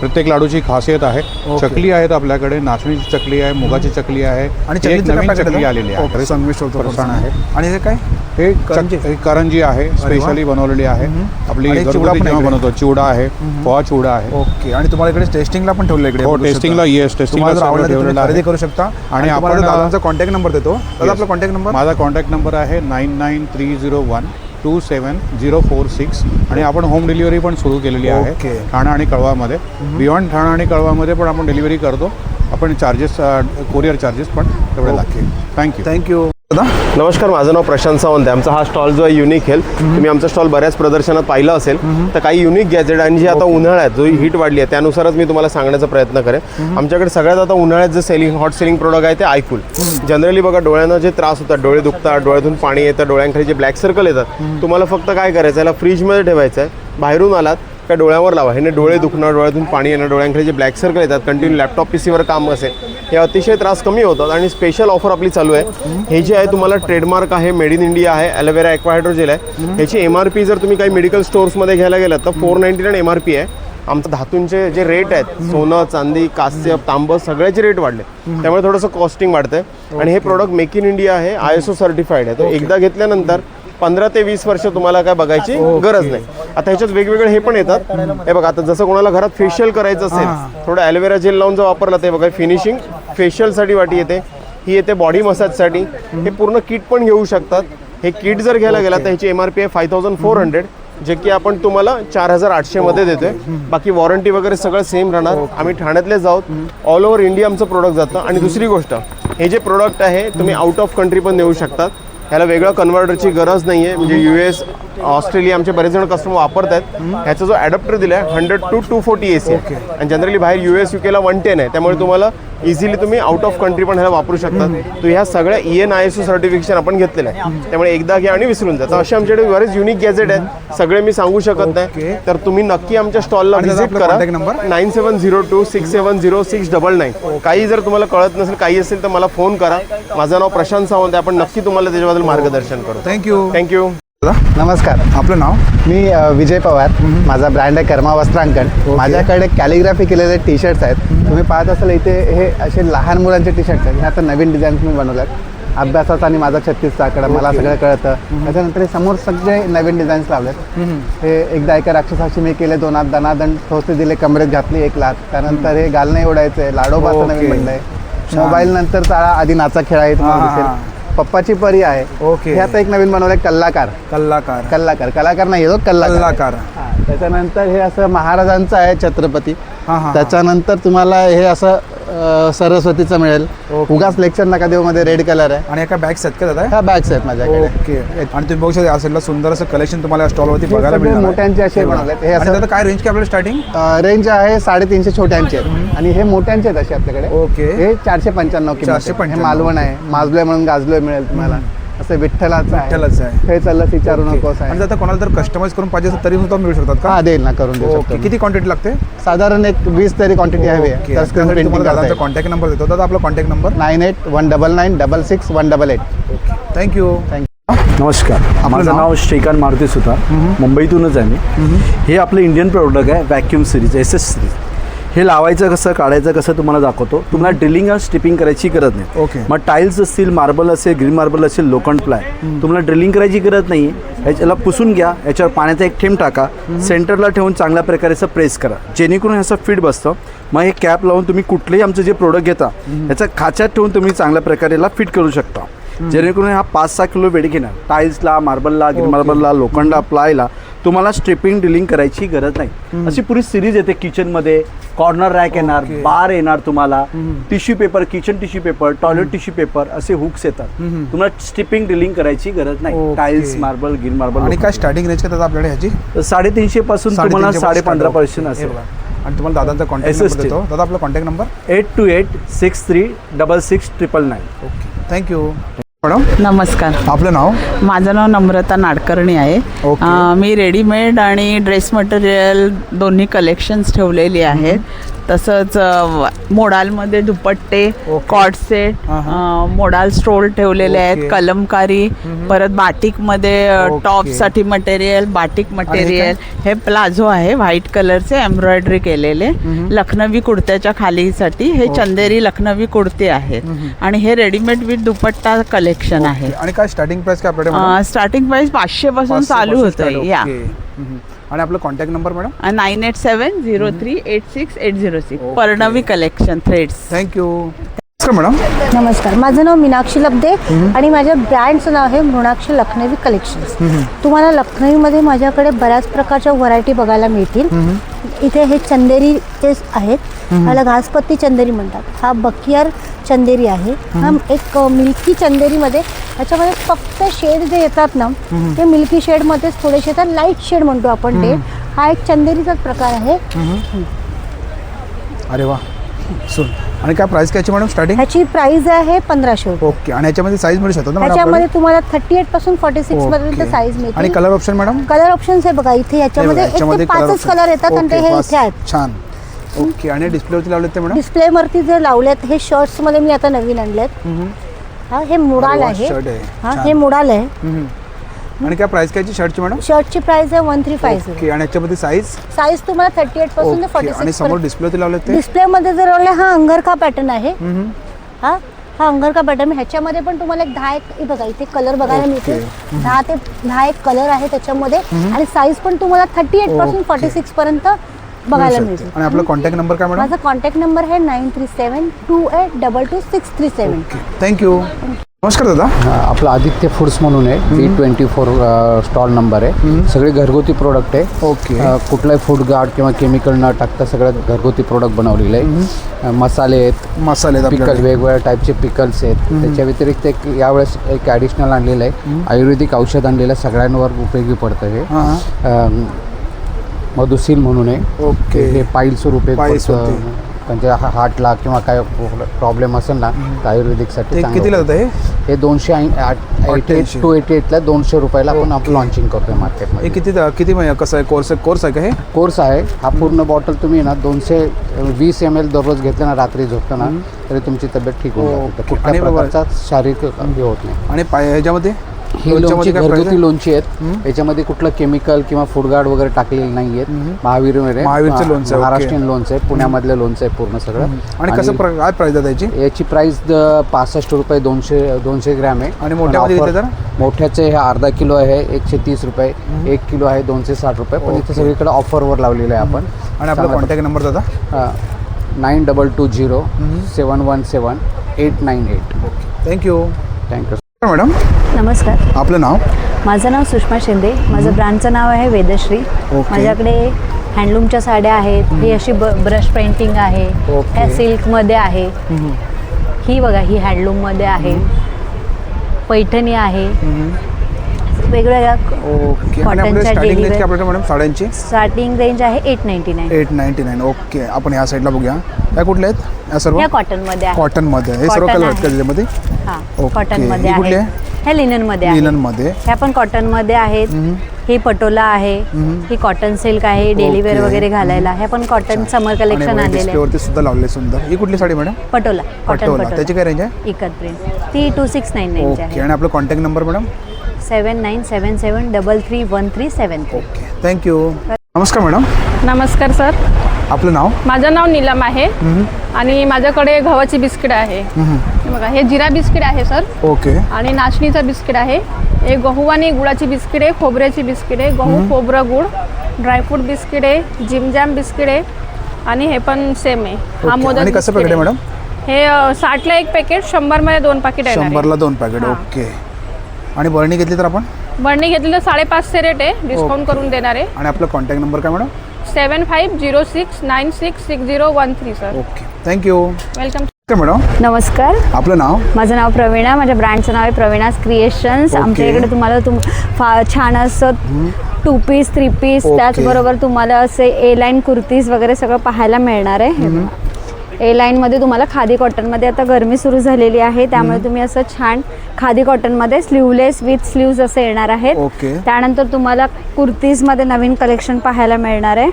प्रत्येक लाडूची खासियत आहे. चकली आहेत आपल्याकडे. नाचणीची चकली आहे, मुगाची चकली आहे आणि नवीन चकली आलेली आहे. फरसाण आहे. आणि हे काय? हे करंजी आहे, स्पेशली बनवलेली आहे. आपली घरगुती जेव्हा बनवतो चिवडा आहे, पोहा चिवडा आहे. ओके. आणि तुम्हाला इकडे टेस्टिंगला पण ठेवलं इकडे? हो, टेस्टिंगला येस, टेस्टिंगला ठेवलेलं आहे. खरेदी करू शकता. आणि आपण दादांचा कॉन्टॅक्ट नंबर देतो. दादा आपला कॉन्टॅक्ट नंबर? माझा कॉन्टॅक्ट नंबर आहे 9930127046 आणि आपण होम डिलिव्हरी पण सुरू केलेली आहे ठाणा आणि कळवामध्ये. बियॉन्ड ठाणा आणि कळवामध्ये पण आपण डिलिव्हरी करतो. आपण चार्जेस, कोरिअर चार्जेस पण तेवढे लागतील. थँक्यू. नमस्कार, माझं नाव प्रशांत सावंत आहे. आमचा हा स्टॉल जो आहे युनिक हेल्थ, तुम्ही आमचा स्टॉल बऱ्याच प्रदर्शनात पाहिलं असेल. तर काही युनिक गॅजेट आणि जी आता उन्हाळ्यात जो हीट वाढली आहे त्यानुसारच मी तुम्हाला सांगण्याचा प्रयत्न करेन. आमच्याकडे सगळ्यात आता उन्हाळ्यात जे हॉट सेलिंग प्रोडक्ट आहे ते आयकूल. जनरली बघा, डोळ्यांना जे त्रास होतात, डोळे दुखतात, डोळ्यातून पाणी येतं, डोळ्यांखाली जे ब्लॅक सर्कल येतात, तुम्हाला फक्त काय करायचं, याला फ्रीजमध्ये ठेवायचं आहे. बाहेरून आलात का डोळ्यावर लावा. ह्याने डोळे दुखणं, डोळ्यातून पाणी येणं, डोळ्यांखाली जे ब्लॅक सर्कल येतात, कंटिन्यू लॅपटॉप पीसीवर काम असेल, हे अतिशय त्रास कमी होतात. आणि स्पेशल ऑफर आपली चालू आहे. हे जे आहे तुम्हाला ट्रेडमार्क आहे, मेड इन इंडिया आहे, ॲलोवेरा ॲक्वाहायड्रोजेल आहे. ह्याची MRP जर तुम्ही काही मेडिकल स्टोर्समध्ये घ्यायला गेलात तर 499 MRP आहे. आमचं धातूंचे जे रेट आहेत, सोनं, चांदी, कास्य, तांबं, सगळ्याचे रेट वाढले, त्यामुळे थोडंसं कॉस्टिंग वाढतंय. आणि हे प्रोडक्ट मेक इन इंडिया आहे, ISO सर्टिफाईड आहे. तर एकदा घेतल्यानंतर 15 ते 20 वर्ष तुम्हाला काय बघायची गरज नाही. आता ह्याच्यात वेगवेगळे हे पण येतात. हे बघा, आता जसं कोणाला घरात फेशियल करायचं असेल, थोडं ॲलोवेरा जेल लावून जर वापरला ते बघा, फिनिशिंग फेशियलसाठी वाटी येते, ही येते बॉडी मसाजसाठी. हे पूर्ण किट पण घेऊ शकतात. हे किट जर घ्यायला गेला तर ह्याची MRP आहे 5400, जे की आपण तुम्हाला 4800 मध्ये देतोय. बाकी वॉरंटी वगैरे सगळं सेम राहणार. आम्ही ठाण्यातलेच आहोत. ऑल ओव्हर इंडिया आमचं प्रोडक्ट जातं. आणि दुसरी गोष्ट, हे जे प्रोडक्ट आहे तुम्ही आउट ऑफ कंट्री पण नेऊ शकतात. ह्याला वेगळं कन्व्हर्टरची गरज नाही आहे. म्हणजे US, ऑस्ट्रेलिया आमचे बरेच जण कस्टमर वापरत आहेत. ह्याचा जो ॲडॅप्टर दिला आहे 100 to 240 AC आहे. आणि जनरली बाहेर US, UK ला 110 आहे. त्यामुळे तुम्हाला इझिली तुम्ही आउट ऑफ कंट्री पण ह्याला वापरू शकतात. तर ह्या सगळ्या EN ISO सर्टिफिकेशन आपण घेतलेलं आहे. त्यामुळे एकदा घ्या आणि विसरून जा. तर असे आमच्याकडे बरेच युनिक गॅजेट आहेत. सगळे मी सांगू शकत नाही. तर तुम्ही नक्की आमच्या स्टॉलला व्हिजिट करा. 9702670699. काही जर तुम्हाला कळत नसेल, काही असेल तर मला फोन करा. माझं नाव प्रशांत सावंत आहे. आपण नक्की तुम्हाला त्याच्याबद्दल मार्गदर्शन करू. थँक्यू. नमस्कार, आपलं नाव? मी विजय पवार. माझा ब्रँड आहे कर्मा वस्त्रांकन. माझ्याकडे कॅलिग्राफी केलेले टी शर्ट्स आहेत. तुम्ही पाहत असाल इथे हे असे लहान मुलांचे टी शर्ट्स आहेत. हे आता नवीन डिझाईन्स मी बनवल्यात. अभ्यासाचा आणि माझा 36चा आकडा, मला सगळं कळतं. त्याच्यानंतर हे समोर सगळे नवीन डिझाईन्स लावलेत. हे एकदा एका राक्षसाची मी केले, 2 हात दनादन ठोसे दिले, कमरेत घातली 1 लाख. त्यानंतर हे गाल नाही ओढायचं आहे, लाडोबाचं नवीन बनलंय. मोबाईल नंतर चाळा, आधी नाचा खेळ आहे तुम्हाला दिसेल. पप्पाची परी आहे. हे आता एक नवीन बनवलंय कलाकार नाही, येतो कलाकार. त्याच्यानंतर हे असं महाराजांचं आहे छत्रपती. त्याच्यानंतर तुम्हाला हे असं सरस्वतीचं मिळेल. उगाच लेक्चर नका देऊ मध्ये रेड कलर आहे. आणि एका बॅग्स आहेत का दादा? ह्या बॅग्स आहेत माझ्याकडे. आणि तुम्ही बघू शकता असेल सुंदर असं कलेक्शन तुम्हाला स्टॉलवरती बघायला मिळेल. मोठ्यांचे असे बनवलेत. हे असं काय रेंज काय आपल्याला स्टार्टिंग? रेंज आहे 350 छोट्यांचे आहेत. आणि हे मोठ्यांचे आहेत असे आपल्याकडे. हे 495 किंमत. हे मालवण आहे, माजलोय म्हणून गाजलोय मिळेल तुम्हाला. असं विठ्ठलाचं आहे. हे चाललं विचारू नकोस आहे. आणि आता कोणाला जर कस्टमाइज करून पाहिजे तरी सुद्धा मिळू शकतात का? हा, देईल ना, करून देऊ शकतो. किती क्वांटिटी लागते? साधारण एक 20 तरी क्वांटिटी हवी आहे. दादाचा कॉन्टॅक्ट नंबर देतो. दादा आपला कॉन्टॅक्ट नंबर? 9819966188. थँक्यू. नमस्कार, माझं नाव श्रीकांत मारुती सुतार. मुंबईतूनच आहे मी. हे आपलं इंडियन प्रोडक्ट आहे, व्हॅक्यूम सिरीज, SS सिरीज. हे लावायचं कसं, काढायचं कसं तुम्हाला दाखवतो. तुम्हाला ड्रिलिंग आणि स्ट्रिपिंग करायची गरज नाही. मग टाईल्स असतील, मार्बल असेल, ग्रीन मार्बल असेल, लोखंड प्लाय, तुम्हाला ड्रिलिंग करायची गरज नाही आहे. याच्याला पुसून घ्या, याच्यावर पाण्याचा एक थेंब टाका, सेंटरला ठेवून चांगल्या प्रकारे असं प्रेस करा, जेणेकरून असं फिट बसतं. मग हे कॅप लावून तुम्ही कुठलेही आमचं जे प्रोडक्ट घेता याचा खाच्यात ठेवून तुम्ही चांगल्या प्रकारे याला फिट करू शकता. जेणेकरून हा 5-6 किलो वेट घेणार. टाईल्सला, मार्बलला, ग्रीन मार्बलला, लोखंडला, प्लायला तुम्हाला स्ट्रिपिंग ड्रिलिंग करायची गरज नाही. अशी पुरी सिरीज येते. किचनमध्ये कॉर्नर रॅक येणार, बार येणार, तुम्हाला tissue paper, kitchen tissue paper, toilet tissue paper असे हुक्स येतात. तुम्हाला स्ट्रिपिंग ड्रिलिंग करायची गरज नाही. Tiles, marble, green marble. आणि काय स्टार्टिंग रेंज करतात आपल्याकडे ह्याची? 350 पासून तुम्हाला 15.5% असेल. आणि तुम्हाला दादांचा कॉन्टॅक्ट नंबर देतो. दादा आपला contact number? 8286366999. Okay, thank you. Madam नमस्कार, आपलं नाव? माझं नाव नम्रता नाडकर्णी आहे. मी रेडीमेड आणि ड्रेस मटेरियल दोन्ही कलेक्शन्स ठेवलेली आहेत. तसंच मोडालमध्ये दुपट्टे, कॉट सेट, मोडाल स्टोल ठेवलेले आहेत, कलमकारी, परत बाटिकमध्ये टॉपसाठी मटेरियल, बाटिक मटेरियल. हे प्लाझो आहे व्हाईट कलरचे एम्ब्रॉयडरी केलेले, लखनवी कुर्त्याच्या खालीसाठी. हे चंदेरी लखनवी कुर्ते आहेत आणि हे रेडीमेड विथ दुपट्टा कलेक्शन आहे. आणि काय स्टार्टिंग प्राइस काय आपल्याकडे? स्टार्टिंग प्राइस 500 पासून चालू होतं. या आणि आपला contact number madam? 9870386806. Parnavi collection threads. Thank you. Madam नमस्कार, माझं नाव मीनाक्षी लब्दे आणि माझ्या ब्रँडचं नाव आहे मृणाक्षी लखनवी कलेक्शन्स. तुम्हाला लखनवीमध्ये माझ्याकडे बऱ्याच प्रकारच्या व्हरायटी बघायला मिळतील. इथे हे चंदेरीचे आहेत, ह्याला घासपत्ती चंदेरी म्हणतात. हा बकियार चंदेरी आहे. हा एक मिल्की चंदेरीमध्ये, ह्याच्यामध्ये फक्त शेड जे येतात ना ते मिल्की शेडमध्येच थोडेसे येतात, लाईट शेड म्हणतो आपण ते. हा एक चंदेरीचाच प्रकार आहे. अरे वा, सुन. आणि काय प्राइस काय मॅडम स्टार्टिंग? ह्याची प्राइस आहे 1500 रुपये. ओके. आणि ह्याच्यामध्ये साईज मिळू शकतो ना? ह्याच्यामध्ये तुम्हाला 38 पासून 46 पर्यंत साईज मिळते. आणि colour option madam? Colour options आहे बघा इथे. ह्याच्यामध्ये 5च कलर येतात आणि ते हे इथे आहेत. छान. ओके. आणि डिस्प्लेवरती लावलेत ते मॅडम? डिस्प्लेवरती जे लावलेत हे शर्ट्स मध्ये मी आता नवीन आणलेत. हा हे मुडाल आहे. हा हे मुडाल आहे. आणि काय प्राइस काय शर्टची मॅडम? शर्टची प्राइस आहे 1350. ओके. आणि याच्यामध्ये साईज तुम्हाला 38 पासून ते 46. आणि समोर डिस्प्लेवरती लावलेत ते? डिस्प्ले मध्ये जर लावले हा अंगरखा पॅटर्न आहे. हा अंगरखा पॅटर्न. ह्याच्यामध्ये पण तुम्हाला एक 10 एक बघा इथे कलर बघायला मिळते. 10 ते 10 एक कलर आहे त्याच्यामध्ये. आणि साईज पण तुम्हाला 38 पासून 46 पर्यंत बघायला मिळते. आणि आपला कॉन्टॅक्ट नंबर काय मॅडम? माझा कॉन्टॅक्ट नंबर आहे 9372822637. थँक्यू. नमस्कार दादा. आपलं आदित्य फूड्स म्हणून आहे. B24 स्टॉल नंबर आहे. सगळे घरगुती प्रोडक्ट आहे. ओके. कुठलाही फूड गार्ड किंवा केमिकल न टाकता सगळं घरगुती प्रोडक्ट बनवलेले आहे. मसाले आहेत, पिकल, वेगवेगळ्या टाईपचे पिकल्स आहेत. त्याच्या व्यतिरिक्त एक यावेळेस एक ॲडिशनल आणलेलं आहे, आयुर्वेदिक औषध आणलेलं, सगळ्यांवर उपयोगी पडतं. हे मधुसील म्हणून आहे. ओके. हे पाईल्सवर उपयोग पडतं. म्हणजे हार्टला किंवा काय प्रॉब्लेम असेल ना तर आयुर्वेदिकसाठी कितीला जातं हे 288 ला 200 रुपयाला आपण लॉन्चिंग करतोय मार्केटमध्ये. किती कसं आहे कोर्स आहे का? हे कोर्स आहे. हा पूर्ण बॉटल तुम्ही ना 220 ml दररोज घेतलं ना रात्री झोपताना तरी तुमची तब्येत ठीक होऊन जाते. कुठल्या प्रकारचा शारीरिक हे होत नाही. आणि ह्याच्यामध्ये ही लोणची घरगुती लोणची आहेत. याच्यामध्ये कुठलं केमिकल किंवा फूड गार्ड वगैरे टाकलेलं नाही आहेत. महावीरचं लोणचं, महाराष्ट्रीयन लोणचं आहे, पुण्यामधलं लोणचं आहे पूर्ण सगळं. आणि कसं काय प्राइस आहे त्याची? याची प्राइस 65 रुपये 200 ग्रॅम आहे. आणि मोठ्याचे हे अर्धा किलो आहे 130 रुपये, 1 किलो आहे 260 रुपये. पण इथे सगळीकडे ऑफरवर लावलेलं आहे आपण. आणि आपला कॉन्टॅक्ट नंबर दादा? 9220717898. थँक्यू. मॅडम नमस्कार. आपलं नाव? माझं नाव सुषमा शिंदे. माझं ब्रँडचं नाव आहे वेदश्री. माझ्याकडे हँडलूमच्या साड्या आहेत. ही अशी ब्रश पेंटिंग आहे. ह्या सिल्कमध्ये आहे. ही बघा ही हँडलूममध्ये आहे. पैठणी आहे. वेगवेगळ्या कॉटनच्या डेली मॅडम साड्यांची स्टार्टिंग रेंज आहे 899. ओके. आपण ह्या साईडला बघूया. या कुठल्या आहेत? या सर्व कॉटनमध्ये आहे. कॉटनमध्ये हे सर्व कलर आहेत का त्याच्यामध्ये? हां, कॉटनमध्ये आहे. हे लिननमध्ये आहे. ह्या पण कॉटनमध्ये आहेत. ही पटोला आहे. ही कॉटन सिल्क आहे डेली वेअर वगैरे घालायला. हे पण कॉटन समर कलेक्शन आणलेलं आहे. सुद्धा लावले सुंदर. ही कुठली साडी मॅडम? पटोला. कॉटन त्याची काय रेंज आहे? इकत प्रिंट. ती 2699 ची आहे. आणि आपला contact number madam? 7977331374. Okay. Thank you. नमस्कार मॅडम. नमस्कार सर. आपलं नाव? माझं नाव नीलम आहे आणि माझ्याकडे गव्हाची बिस्किट आहे. हे बघा हे जिरा बिस्किट आहे सर. ओके. आणि नाचणीचं बिस्किट आहे. हे गहू आणि गुळाची बिस्किट आहे. खोबऱ्याची बिस्किट आहे. गहू खोबरं गुळ. ड्रायफ्रूट बिस्किट आहे. जिमजॅम बिस्किट आहे. आणि हे पण सेम आहे. हा मोदक कसं पॅकेट आहे मॅडम? हे 60ला एक पॅकेट, 100 2 पॅकेट आहे. 100ला 2 पॅकेट. ओके. आणि बरणी घेतली तर आपण? बरणी घेतली तर 550 रेट आहे. डिस्काउंट करून देणार आहे. आणि आपला कॉन्टॅक्ट नंबर काय madam? 7506966013 sir. Okay. Thank you. Welcome madam. नमस्कार. आपलं नाव? माझं नाव प्रवीणा. माझ्या ब्रँडचं नाव आहे प्रवीणाज क्रिएशन्स. आमच्या इकडे तुम्हाला फार छान असं 2 पीस 3 पीस त्याचबरोबर तुम्हाला असे ए लाईन कुर्तीज वगैरे सगळं पाहायला मिळणार आहे. ए लाईनमध्ये तुम्हाला खादी कॉटनमध्ये आता गरमी सुरू झालेली आहे त्यामुळे तुम्ही असं छान खादी कॉटनमध्ये स्लीवलेस विथ स्लीव्ज असं येणार आहेत. त्यानंतर तुम्हाला कुर्तीजमध्ये नवीन कलेक्शन पाहायला मिळणार आहे.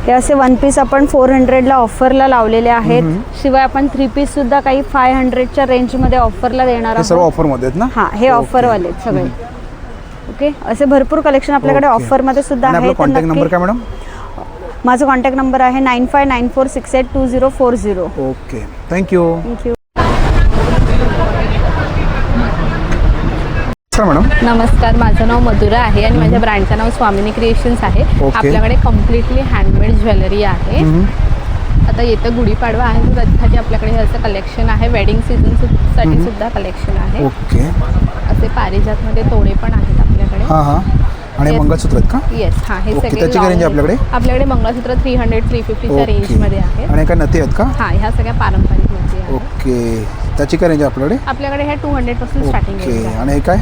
हे असे 1 पीस आपण 400ला ऑफरला लावलेले आहेत. शिवाय आपण 3 पीस सुद्धा काही 500च्या रेंजमध्ये ऑफरला देणार हे सर्व आहोत. ऑफरमध्ये आहेत ना? हां, हे ऑफरवाले आहेत सगळे. ओके, असे भरपूर कलेक्शन आपल्याकडे ऑफरमध्ये सुद्धा आणि आहे. आपला कॉन्टॅक्ट नंबर काय मॅडम? माझा कॉन्टॅक्ट नंबर आहे 9594682040. Okay, thank you. थँक्यू. मॅडम नमस्कार, माझं नाव मधुरा आहे आणि माझ्या ब्रँडचं नाव स्वामिनी क्रिएशन्स आहे. आपल्याकडे कम्प्लिटली हँडमेड ज्वेलरी आहे. आता येतं गुढीपाडवा आहे, तर त्याच्यासाठी आपल्याकडे हे असं कलेक्शन आहे. वेडिंग सीझनसाठी सुद्धा कलेक्शन आहे. ओके, असे पारिजातमध्ये तोडे पण आहेत आपल्याकडे. हां हां, आणि मंगळसूत्र आहेत का? येस, हां, हे सगळे त्याची काय रेंज आपल्याकडे? आपल्याकडे मंगळसूत्र 300-350च्या रेंजमध्ये आहेत. आणि काय नथी आहेत का? हां, ह्या सगळ्या पारंपरिक नथी आहेत. ओके, त्याची काय रेंज आपल्याकडे? आपल्याकडे ह्या 200 पासून स्टार्टिंग रेंज ओके, आहे. आणि हे काय?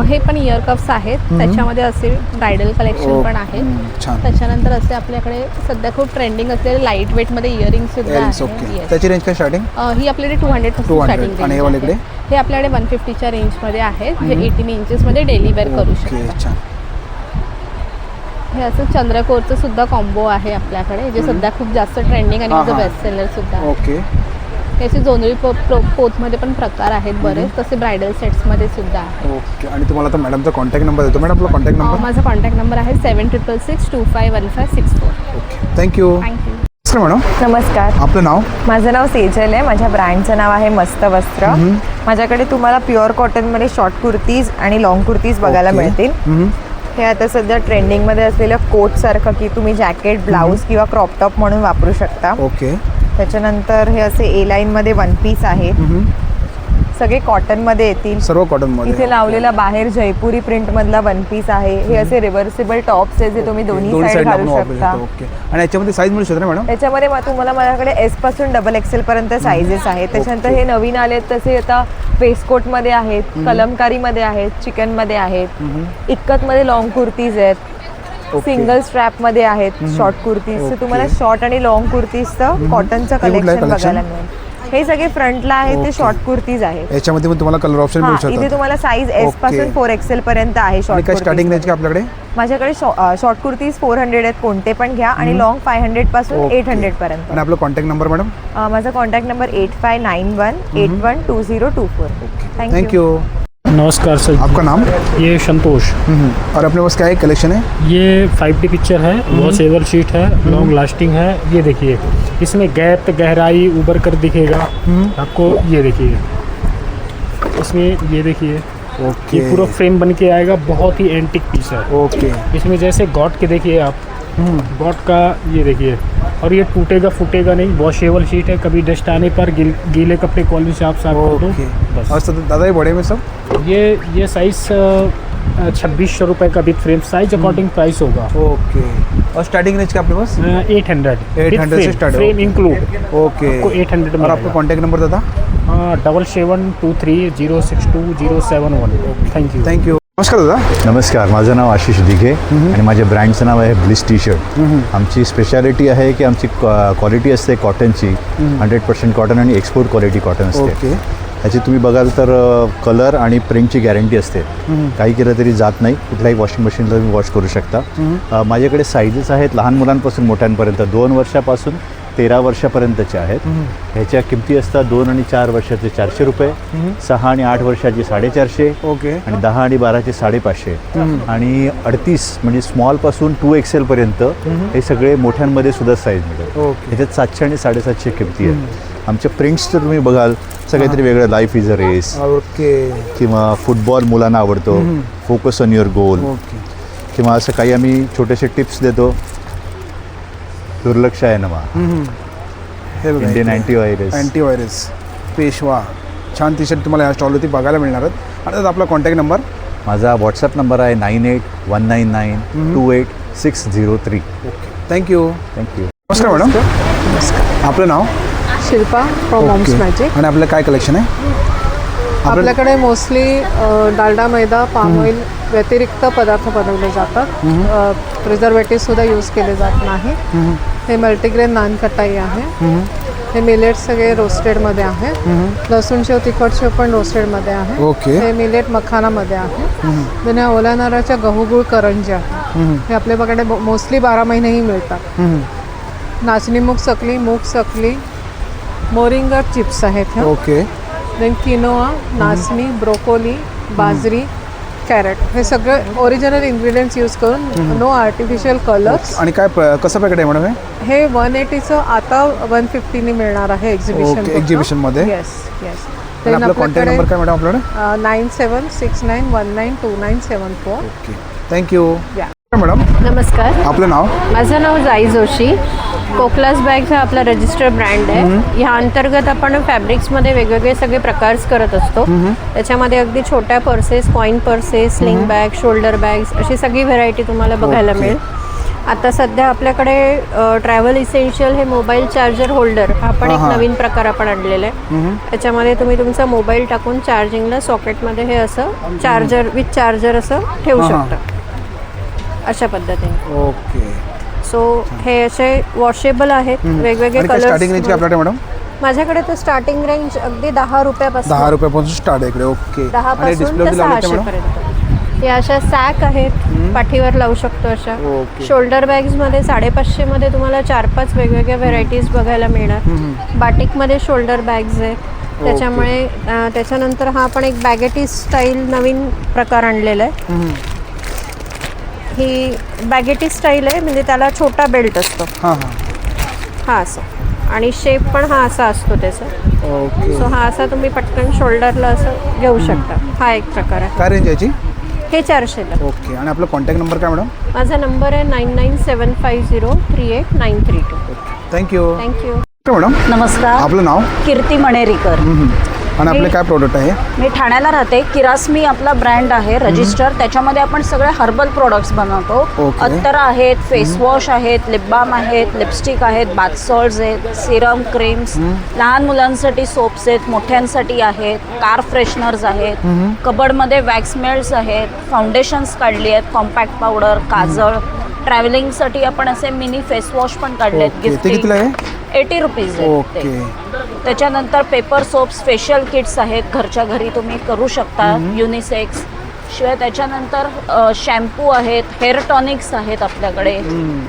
हे पण इयर कप्स आहेत. त्याच्यामध्ये असे ब्रायडल कलेक्शन पण आहे. छान. त्याच्यानंतर असे आपल्याकडे सध्या खूप ट्रेंडिंग असलेले लाईट वेटमध्ये इयरिंग सुद्धा Earrings, आहे. ओके. Yes. त्याची रेंज काय स्टार्टिंग? ही आपल्याकडे 200 पासून 200. स्टार्टिंग आणि हे रेंज वाल्याकडे? आहे. हे आपल्याकडे 150च्या रेंजमध्ये आहेत, जे 18 इंचेसमध्ये डेली वेअर करू ओके, शकता. छान. हे असं चंद्रकोरचं सुद्धा कॉम्बो आहे आपल्याकडे, जे सध्या खूप जास्त ट्रेंडिंग आणि बेस्ट सेलर सुद्धा आहे. ओके, हे असे जोंधळी पोतमध्ये पण प्रकार आहेत बरेच, तसे ब्रायडल सेट्समध्ये सुद्धा आहे. ओके. आणि तुम्हाला आता मॅडमचा कॉन्टॅक्ट नंबर देतो. मॅडम आपला कॉन्टॅक्ट नंबर? माझा कॉन्टॅक्ट नंबर आहे 7666251564. Okay, thank you. थँक्यू. नमस्कार मॅडम. नमस्कार, आपलं नाव? माझं नाव सेजल आहे. माझ्या ब्रँडचं नाव आहे मस्त वस्त्र. माझ्याकडे तुम्हाला प्युअर कॉटनमध्ये शॉर्ट कुर्तीज आणि लॉंग कुर्तीज बघायला मिळतील. हे आता सध्या ट्रेंडिंगमध्ये असलेलं कोटसारखं, की तुम्ही जॅकेट, ब्लाऊज किंवा क्रॉप टॉप म्हणून वापरू शकता. ओके. त्याच्यानंतर हे असे ए लाईनमध्ये 1 पीस आहेत. सगळे कॉटनमध्ये येतील. सर्व कॉटनमध्ये. इथे लावलेला बाहेर जयपुरी प्रिंटमधला 1 पीस आहे. हे असे रिव्हर्सिबल टॉप्स आहेत, जे तुम्ही दोन्ही साईड घालू शकता. ओके. आणि याच्यामध्ये साईज मिळू शकते ना मॅडम? त्याच्यामध्ये तुम्हाला माझ्याकडे S पासून XXL पर्यंत साईजेस आहेत. त्याच्यानंतर हे नवीन आलेत तसे आता वेस्टकोटमध्ये आहेत, कलमकारीमध्ये आहेत, चिकनमध्ये आहेत, इक्कतमध्ये लॉंग कुर्तीज आहेत, सिंगल स्ट्रॅपमध्ये आहेत शॉर्ट कुर्तीज. तुम्हाला शॉर्ट आणि लॉंग कुर्तीजचं कॉटनचं कलेक्शन बघायला मिळेल. हे सगळे फ्रंटला आहेत, ते शॉर्ट कुर्तीज आहेत. याच्यामध्ये पण तुम्हाला कलर ऑप्शन मिळू शकतात. इथे तुम्हाला साईज S पासून 4XL पर्यंत आहे शॉर्ट काय स्टार्टिंग रेंज का आपल्याकडे? माझ्याकडे शॉर्ट कुर्तीज 400 आहेत, कोणते पण घ्या. आणि लॉंग 500 पासून 800 पर्यंत. आणि आपला कॉन्टॅक्ट नंबर मॅडम? माझा कॉन्टॅक्ट नंबर 8591812024. Thank you. नमस्कार सर, आपका नाम? ये संतोष। और अपने पास क्या है कलेक्शन है? ये 5D पिक्चर है, वॉश एवर शीट है, लॉन्ग लास्टिंग है। ये देखिए, इसमें गैप गहराई उभर कर दिखेगा आपको। ये देखिए, इसमें ये देखिए, ये पूरा फ्रेम बन के आएगा। बहुत ही एंटिक पीस है। ओके। इसमें जैसे गॉट के देखिए आप, गॉट का ये देखिए, और ये टूटेगा फूटेगा नहीं, वॉशेबल शीट है। कभी डस्ट आने पर गीले कपड़े कॉलिंग से आप साफ कर दो बस। और दादा ये बड़े में सब ये साइज 2600 रुपये का विद फ्रेम, साइज अकॉर्डिंग प्राइस होगा। ओके। और स्टार्टिंग रेंज का आपके पास? 800 से स्टार्ट है। Frame include. ओके। आपको 800 में। और आपका कॉन्टैक्ट नंबर दादा? 7723062071। Thank you. नमस्कार दादा. नमस्कार, माझं नाव आशिष दिघे आणि माझ्या ब्रँडचं नाव आहे ब्लिस टी शर्ट. आमची स्पेशालिटी आहे की आमची क्वालिटी असते कॉटनची, 100% कॉटन आणि एक्सपोर्ट क्वालिटी कॉटन असते. ओके. त्याची तुम्ही बघाल तर कलर आणि प्रिंटची गॅरंटी असते. काही केलं तरी जात नाही. कुठल्याही वॉशिंग मशीनला तुम्ही वॉश करू शकता. माझ्याकडे साईजेस आहेत लहान मुलांपासून मोठ्यांपर्यंत, 2 वर्षापासून 13 वर्षापर्यंतचे आहेत. ह्याच्या किमती असतात 2 आणि 4 वर्षाचे 400 रुपये, 6 आणि 8 वर्षाचे 450. ओके. आणि 10 आणि 12चे 550. आणि 38 म्हणजे स्मॉलपासून 2XL पर्यंत हे सगळे मोठ्यांमध्ये सुद्धा साईज मिळतात. ह्याच्यात 700 आणि 750 किमती आहेत. आमच्या प्रिंट्स जर तुम्ही बघाल सगळ्यातरी वेगळं, life is a race. Okay. किंवा फुटबॉल मुलांना आवडतो, फोकस ऑन युअर गोल. किंवा असं काही आम्ही छोटेसे टिप्स देतो. दुर्लक्ष आहे ना मा, इंडियन अँटीव्हायरस पेशवा. छान टी शर्ट तुम्हाला या स्टॉलवरती बघायला मिळणार आहेत. आणि आपला कॉन्टॅक्ट नंबर? माझा व्हॉट्सअप नंबर आहे 9819928603. Okay, thank you. नमस्कार मॅडम. आपलं नाव? Shilpa from Mom's Magic. आणि आपलं काय कलेक्शन आहे? आपल्याकडे मोस्टली डालडा, मैदा, पाम ऑइल व्यतिरिक्त पदार्थ बनवले जातात. प्रिझर्वेटिव्ह सुद्धा यूज केले जात नाही. हे मल्टीग्रेन नान कटाई आहे. हे मिलेट सगळे रोस्टेडमध्ये आहे. लसूण शेव, तिखट शेव पण रोस्टेडमध्ये आहे. ओके. हे मिलेट मखानामध्ये आहे. then ओल्या नारळाच्या गहू गुळ करंजी आहे. हे आपल्याकडे मोस्टली 12 महिनेही मिळतात. नाचणी मूग चकली मोरिंगा चिप्स आहेत ह्या. ओके. देन किनोआ, नाचणी, ब्रोकोली, बाजरी, कॅरेट हे सगळे ओरिजिनल इन्ग्रेडियंट्स यूज करून नो आर्टिफिशियल कलर्स. आणि काय कसं पॅकेट आहे मॅडम हे 180चं आता 150 मिळणार आहे एक्झिबिशनमध्ये. Yes yes. आपला कॉन्टॅक्ट नंबर काय मॅडम आपल्याकडे? 9769192974. Okay, thank you madam. नमस्कार, आपलं नाव? माझं नाव जाई जोशी. कोकलास बॅग्स हा आपला रजिस्टर्ड ब्रँड आहे. ह्या अंतर्गत आपण फॅब्रिक्समध्ये वेगवेगळे सगळे प्रकार्स करत असतो. त्याच्यामध्ये अगदी छोट्या purses, coin purses, sling bag, shoulder bags अशी सगळी व्हरायटी तुम्हाला बघायला मिळेल. आता सध्या आपल्याकडे ट्रॅव्हल इसेन्शियल हे मोबाईल चार्जर होल्डर हा पण एक नवीन प्रकार आपण आणलेला आहे. त्याच्यामध्ये तुम्ही तुमचा मोबाईल टाकून चार्जिंगला सॉकेटमध्ये हे असं चार्जर विथ चार्जर असं ठेवू शकता अशा पद्धतीने. ओके. सो हे असे वॉशेबल आहेत. वेगवेगळे स्टार्टिंग रेंज कलर्स आपल्याकडे मॅडम? माझ्याकडे तर स्टार्टिंग रेंज अगदी 10 रुपयापासून 10 रुपयापासून स्टार्ट आहे इकडे. ओके. 10 पासून ते 600 पर्यंत. या अशा सॅक आहेत, पाठीवर लावू शकतो अशा. शोल्डर बॅग्समध्ये 550 मध्ये तुम्हाला 4-5 वेगवेगळ्या व्हेरायटीज बघायला मिळणार. बाटिकमध्ये शोल्डर बॅग्स आहेत. त्याच्यामुळे त्याच्यानंतर हा आपण एक बॅगेटी स्टाईल नवीन प्रकार आणलेला आहे. ही बॅगेटी स्टाईल आहे, म्हणजे त्याला छोटा बेल्ट असतो हा असा, आणि शेप पण हा असा असतो त्याचा. सो हा असा तुम्ही पटकन शोल्डरला असं घेऊ शकता. हा एक प्रकार आहे. काय रेंज याची? हे 400ला. ओके. आणि आपला कॉन्टॅक्ट नंबर काय मॅडम? माझा नंबर आहे 9975038932. थँक्यू. मॅडम नमस्कार. आपलं नाव? कीर्ती मणेरीकर. आणि आपले काय प्रोडक्ट आहे? मी ठाण्याला राहते. किरासमी आपला ब्रँड आहे रजिस्टर. त्याच्यामध्ये आपण सगळे हर्बल प्रोडक्ट्स बनवतो. अत्तर आहेत, फेस वॉश आहेत, लिप बाम आहेत, लिपस्टिक आहेत, बाथ सॉल्ट्स आहेत, सिरम, क्रीम्स, लहान मुलांसाठी सोप्स आहेत, मोठ्यांसाठी आहेत, कार फ्रेशनर्स आहेत, कबडमध्ये वॅक्स मेल्ट्स आहेत, फाउंडेशन्स काढली आहेत, कॉम्पॅक्ट पावडर, काजळ. ट्रॅव्हलिंगसाठी आपण असे मिनी फेस वॉश पण काढले आहेत गिफ्टिंग. 80 रुपीज आहे. त्याच्यानंतर पेपर सोप्स, फेशियल किट्स आहेत, घरच्या घरी तुम्ही करू शकता, युनिसेक्स. शिवाय त्याच्यानंतर शॅम्पू आहेत, हेअर टॉनिक्स आहेत आपल्याकडे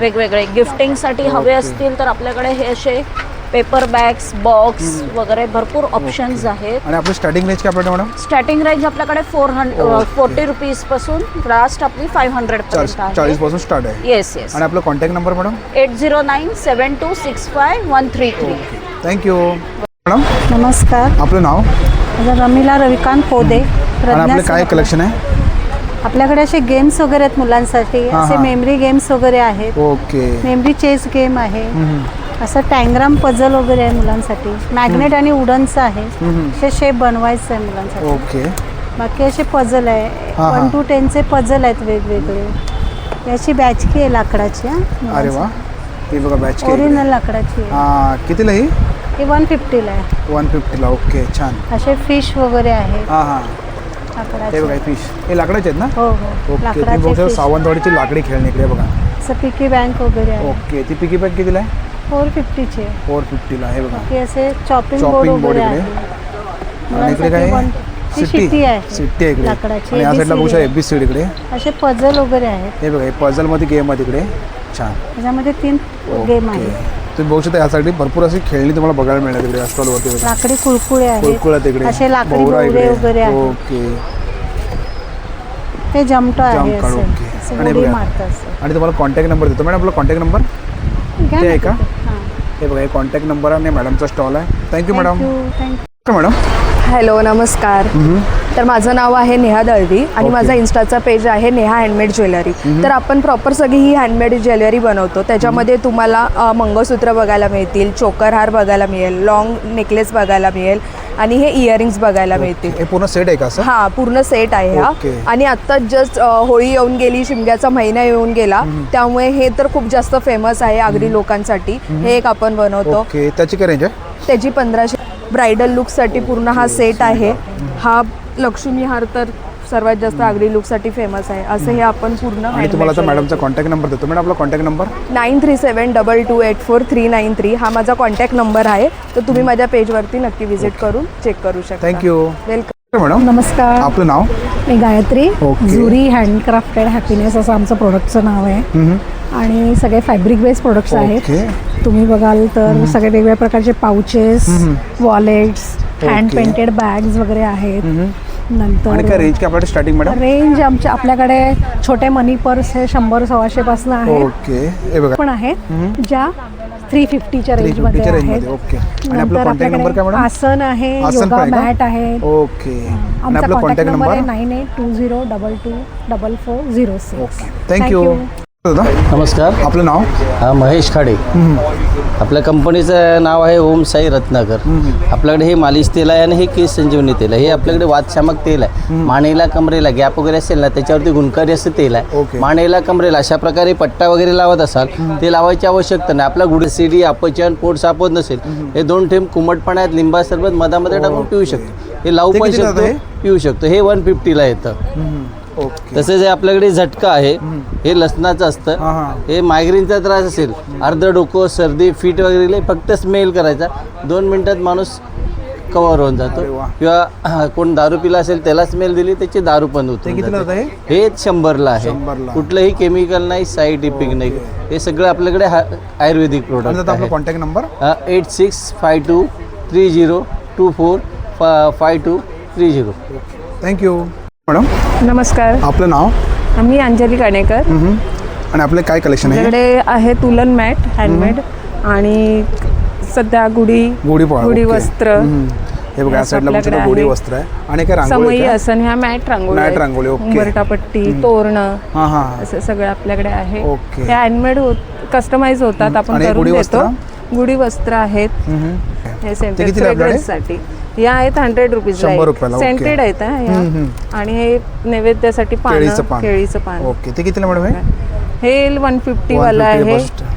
वेगवेगळे. गिफ्टिंगसाठी हवे असतील तर आपल्याकडे हे असे पेपर बॅग्स, बॉक्स वगैरे भरपूर ऑप्शन्स आहेत. आणि आपली स्टार्टिंग रेंज काय आपल्याकडे मॅडम? स्टार्टिंग रेंज आपल्याकडे 40 रुपीज पासून लास्ट आपली 500 पर्यंत आहे. 40 पासून स्टार्ट आहे. Yes yes. आणि आपला contact number madam? 8097265133. Thank you madam. नमस्कार, आपलं नाव? माझं रमिला रविकांत पोदे. आणि आपलं काय कलेक्शन आहे? आपल्याकडे असे गेम्स वगैरे आहेत मुलांसाठी. असे मेमरी गेम्स वगैरे आहेत. ओके. मेमरी चेस गेम आहे. असं टँग्राम पझल वगैरे आहे मुलांसाठी. मॅग्नेट आणि वुडनचं आहे. असे शेप बनवायचं आहे मुलांसाठी. ओके. बाकी असे पझल आहे. 1 to 10चे पझल आहेत वेगवेगळे. याची बॅचकी आहे लाकडाची. अरे वा, हे बघा बॅचकी ओरिजिनल लाकडाची आहे. कितीला ही? 150ला आहे. 150ला. ओके, छान. असे फिश वगैरे आहेत. हे बघा फिश. हे लाकडाचे आहेत ना? हो हो. ओके. तुम्ही बघू शकता सावंतवाडीची लाकडी खेळणी इकडे बघा. असं पिकी बँक वगैरे आहे. ओके. ती पिकी बँक कितीला आहे? 450ची आहे. 450ला. हे बघा. बाकी असे चॉपिंग बोर्ड वगैरे आहे. आणि इकडे काय? सिटी आहे. सिटी आहे इकडे. लाकडाची. आणि या साईडला बघू शकता ABCD इकडे. असे पझल वगैरे आहेत. हे बघा, हे पझल मध्ये गेम आहे तिकडे. छान. त्याच्यामध्ये 3 गेम आहेत. तुम्ही बघू शकता यासाठी भरपूर अशी खेळणी तुम्हाला बघायला मिळणार तिकडे स्टॉलवरती. लाकडी कुरकुळे आहेत. कुरकुळे तिकडे. असे लाकडी बोरे वगैरे आहेत. ओके. ते जमटं आहे असं. आणि आणि तुम्हाला कॉन्टॅक्ट नंबर देतो मॅडम. आपला कॉन्टॅक्ट नंबर ते आहे का? हे बघा, हे कॉन्टॅक्ट नंबर आणि मॅडमचा स्टॉल आहे. Thank you madam. मॅडम. हॅलो, नमस्कार. तर माझं नाव आहे नेहा दळवी आणि माझा इन्स्टाचा पेज आहे नेहा हँडमेड ज्वेलरी. तर आपण प्रॉपर सगळी ही हँडमेड ज्वेलरी बनवतो. त्याच्यामध्ये तुम्हाला मंगळसूत्र बघायला मिळतील, चोकर हार बघायला मिळेल, लॉंग नेकलेस बघायला मिळेल आणि हे इयरिंग्स बघायला मिळतील. हे पूर्ण सेट आहे का? हा, पूर्ण सेट आहे हा. आणि आता जस्ट होळी येऊन गेली, शिमग्याचा महिना येऊन गेला, त्यामुळे हे तर खूप जास्त फेमस आहे आगरी लोकांसाठी. हे एक आपण बनवतो. त्याची काय रेंज आहे? त्याची 1500. ब्रायडल लुकसाठी पूर्ण हा सेट आहे. हा लक्ष्मी हार तर सर्वात जास्त आगरी लुकसाठी फेमस आहे. असं हे आपण पूर्ण. आणि तुम्हाला आता मॅडमचा कॉन्टॅक्ट नंबर देतो. मॅडम आपला कॉन्टॅक्ट नंबर? 9372284393. हा माझा कॉन्टॅक्ट नंबर आहे. तर तुम्ही माझ्या पेजवरती नक्की व्हिजिट करून चेक करू शकता. थँक्यू. Welcome madam. नमस्कार. आपलं नाव? मी गायत्री. झुरी हँडक्राफ्टेड हॅपीनेस असं आमचं प्रोडक्टचं नाव आहे. आणि सगळे फॅब्रिक बेस्ड प्रोडक्ट्स आहेत. तुम्ही बघाल तर सगळे वेगवेगळ्या प्रकारचे pouches, wallets, hand painted bags वगैरे आहेत. नंतर आणि काय रेंज काय आपल्याकडे स्टार्टिंग मॅडम? रेंज आपल्याकडे छोटे मनी पर्स हे 100-125 पासून आहेत. ओके, हे बघा पण आहेत ज्या 350च्या रेंजमध्ये आहेत. ओके. आणि आपला नंतर कॉन्टॅक्ट नंबर काय आपल्याकडे मॅडम? आसन आहे, आसन योगा पण आहे का? मॅट आहे. ओके. आणि आमचा आपला कॉन्टॅक्ट कॉन्टॅक्ट नंबर आहे नंबर? 9820224406. Okay, thank you. नमस्कार, आपलं नाव? महेश खाडे. आपल्या कंपनीचं नाव आहे ओम साई रत्नाकर. आपल्याकडे हे मालिश तेल आहे आणि हे केस संजीवनी तेल आहे. हे आपल्याकडे वातशामक तेल आहे. मानेला कमरेला गॅप वगैरे असेल ना त्याच्यावरती गुणकारी असं तेल आहे. मानेला कमरेला अशा प्रकारे पट्टा वगैरे लावत असाल ते लावायची आवश्यकता नाही. आपला गुड सीडी अपचन पोट सापत नसेल हे 2 थेंब कुमट पाण्यात लिंबा सरबत मधामध्ये टाकून पिऊ शकतो. हे लावू पण शकतो, पिऊ शकतो. हे 150ला येतं. तसेच हे आपल्याकडे झटका आहे, हे लसणाचं असतं. हे मायग्रेनचा त्रास असेल, अर्ध डोकं, सर्दी, फीट वगैरे फक्त स्मेल करायचा, 2 मिनिटात माणूस कव्हर होऊन जातो. किंवा कोण दारू पिला असेल त्याला स्मेल दिली त्याची दारू पण होते. हे 100ला आहे. कुठलंही केमिकल नाही, साईड इफेक्ट नाही. हे सगळं आपल्याकडे आयुर्वेदिक प्रोडक्ट आहे. Contact number 865230252530. Thank you madam. नमस्कार, आपलं नाव? मी अंजली काणेकर. आणि आपलं काय कलेक्शन आहे? आपल्याकडे आहे तुलन मॅट हँडमेड आणि सध्या गुढी वस्त्र. हे बघा, या साईडला तुमचं गुढी वस्त्र आहे. आणि काय रांगोळी? समई आसन, ह्या मॅट रांगोळी, उंबरटापट्टी, तोरणं, असं सगळं आपल्याकडे आहे. हे हँडमेड कस्टमाइज होतात, आपण करून देतो. गुढी वस्त्र आहेत. हे फ्रेग्रन्ससाठी या आहेत 100 रुपीजला. सेंटेड आहेत ह्या. आणि हे नैवेद्यासाठी केळीचं पान. ओके, ते कितीला मॅडम? हे 150 वाला आहे,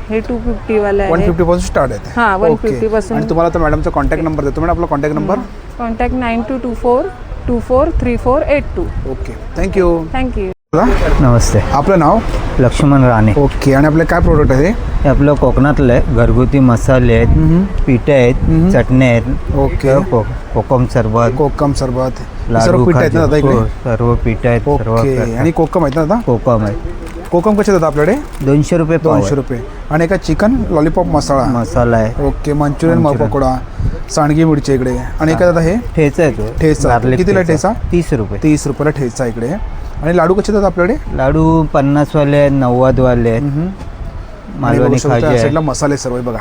हे 250 वाला आहे. 150 पासून स्टार्ट आहे. हां, 150 पासून. आणि तुम्हाला तर मॅडमचा कॉन्टॅक्ट नंबर देतो. मॅडम आपला contact number? Contact 9224243482. Okay, thank you. Thank you. नमस्ते, आपलं नाव? लक्ष्मण राणे. ओके. आणि आपले काय प्रोडक्ट आहे? हे आपलं कोकणातलं आहे. घरगुती मसाले आहेत, पिठे आहेत, चटण्या आहेत. ओके. कोकम सरबत, सर्व पीठ आहेत ना दादा इकडे? सर्व पीठ आहेत. सर्व आणि कोकम आहेत ना दादा? कोकम आहे. कोकम कसे दादा आपल्याकडे? 200 रुपये. 200 रुपये. आणि एका चिकन लॉलीपॉप मसाला आहे. ओके. मंचुरियन पकोडा, सांडगी मिरची इकडे. आणि काय दादा हे? ठेचा आहे. ठेचा कितीला ठेचा? 30 रुपये. 30 रुपयाला ठेचा इकडे. आणि लाडू कसे दादा आपल्याकडे? लाडू 50 वाले आहेत, 90 वाले आहेत. मालवणी खाजी आहे. साईडला मसाले सर्व बघा.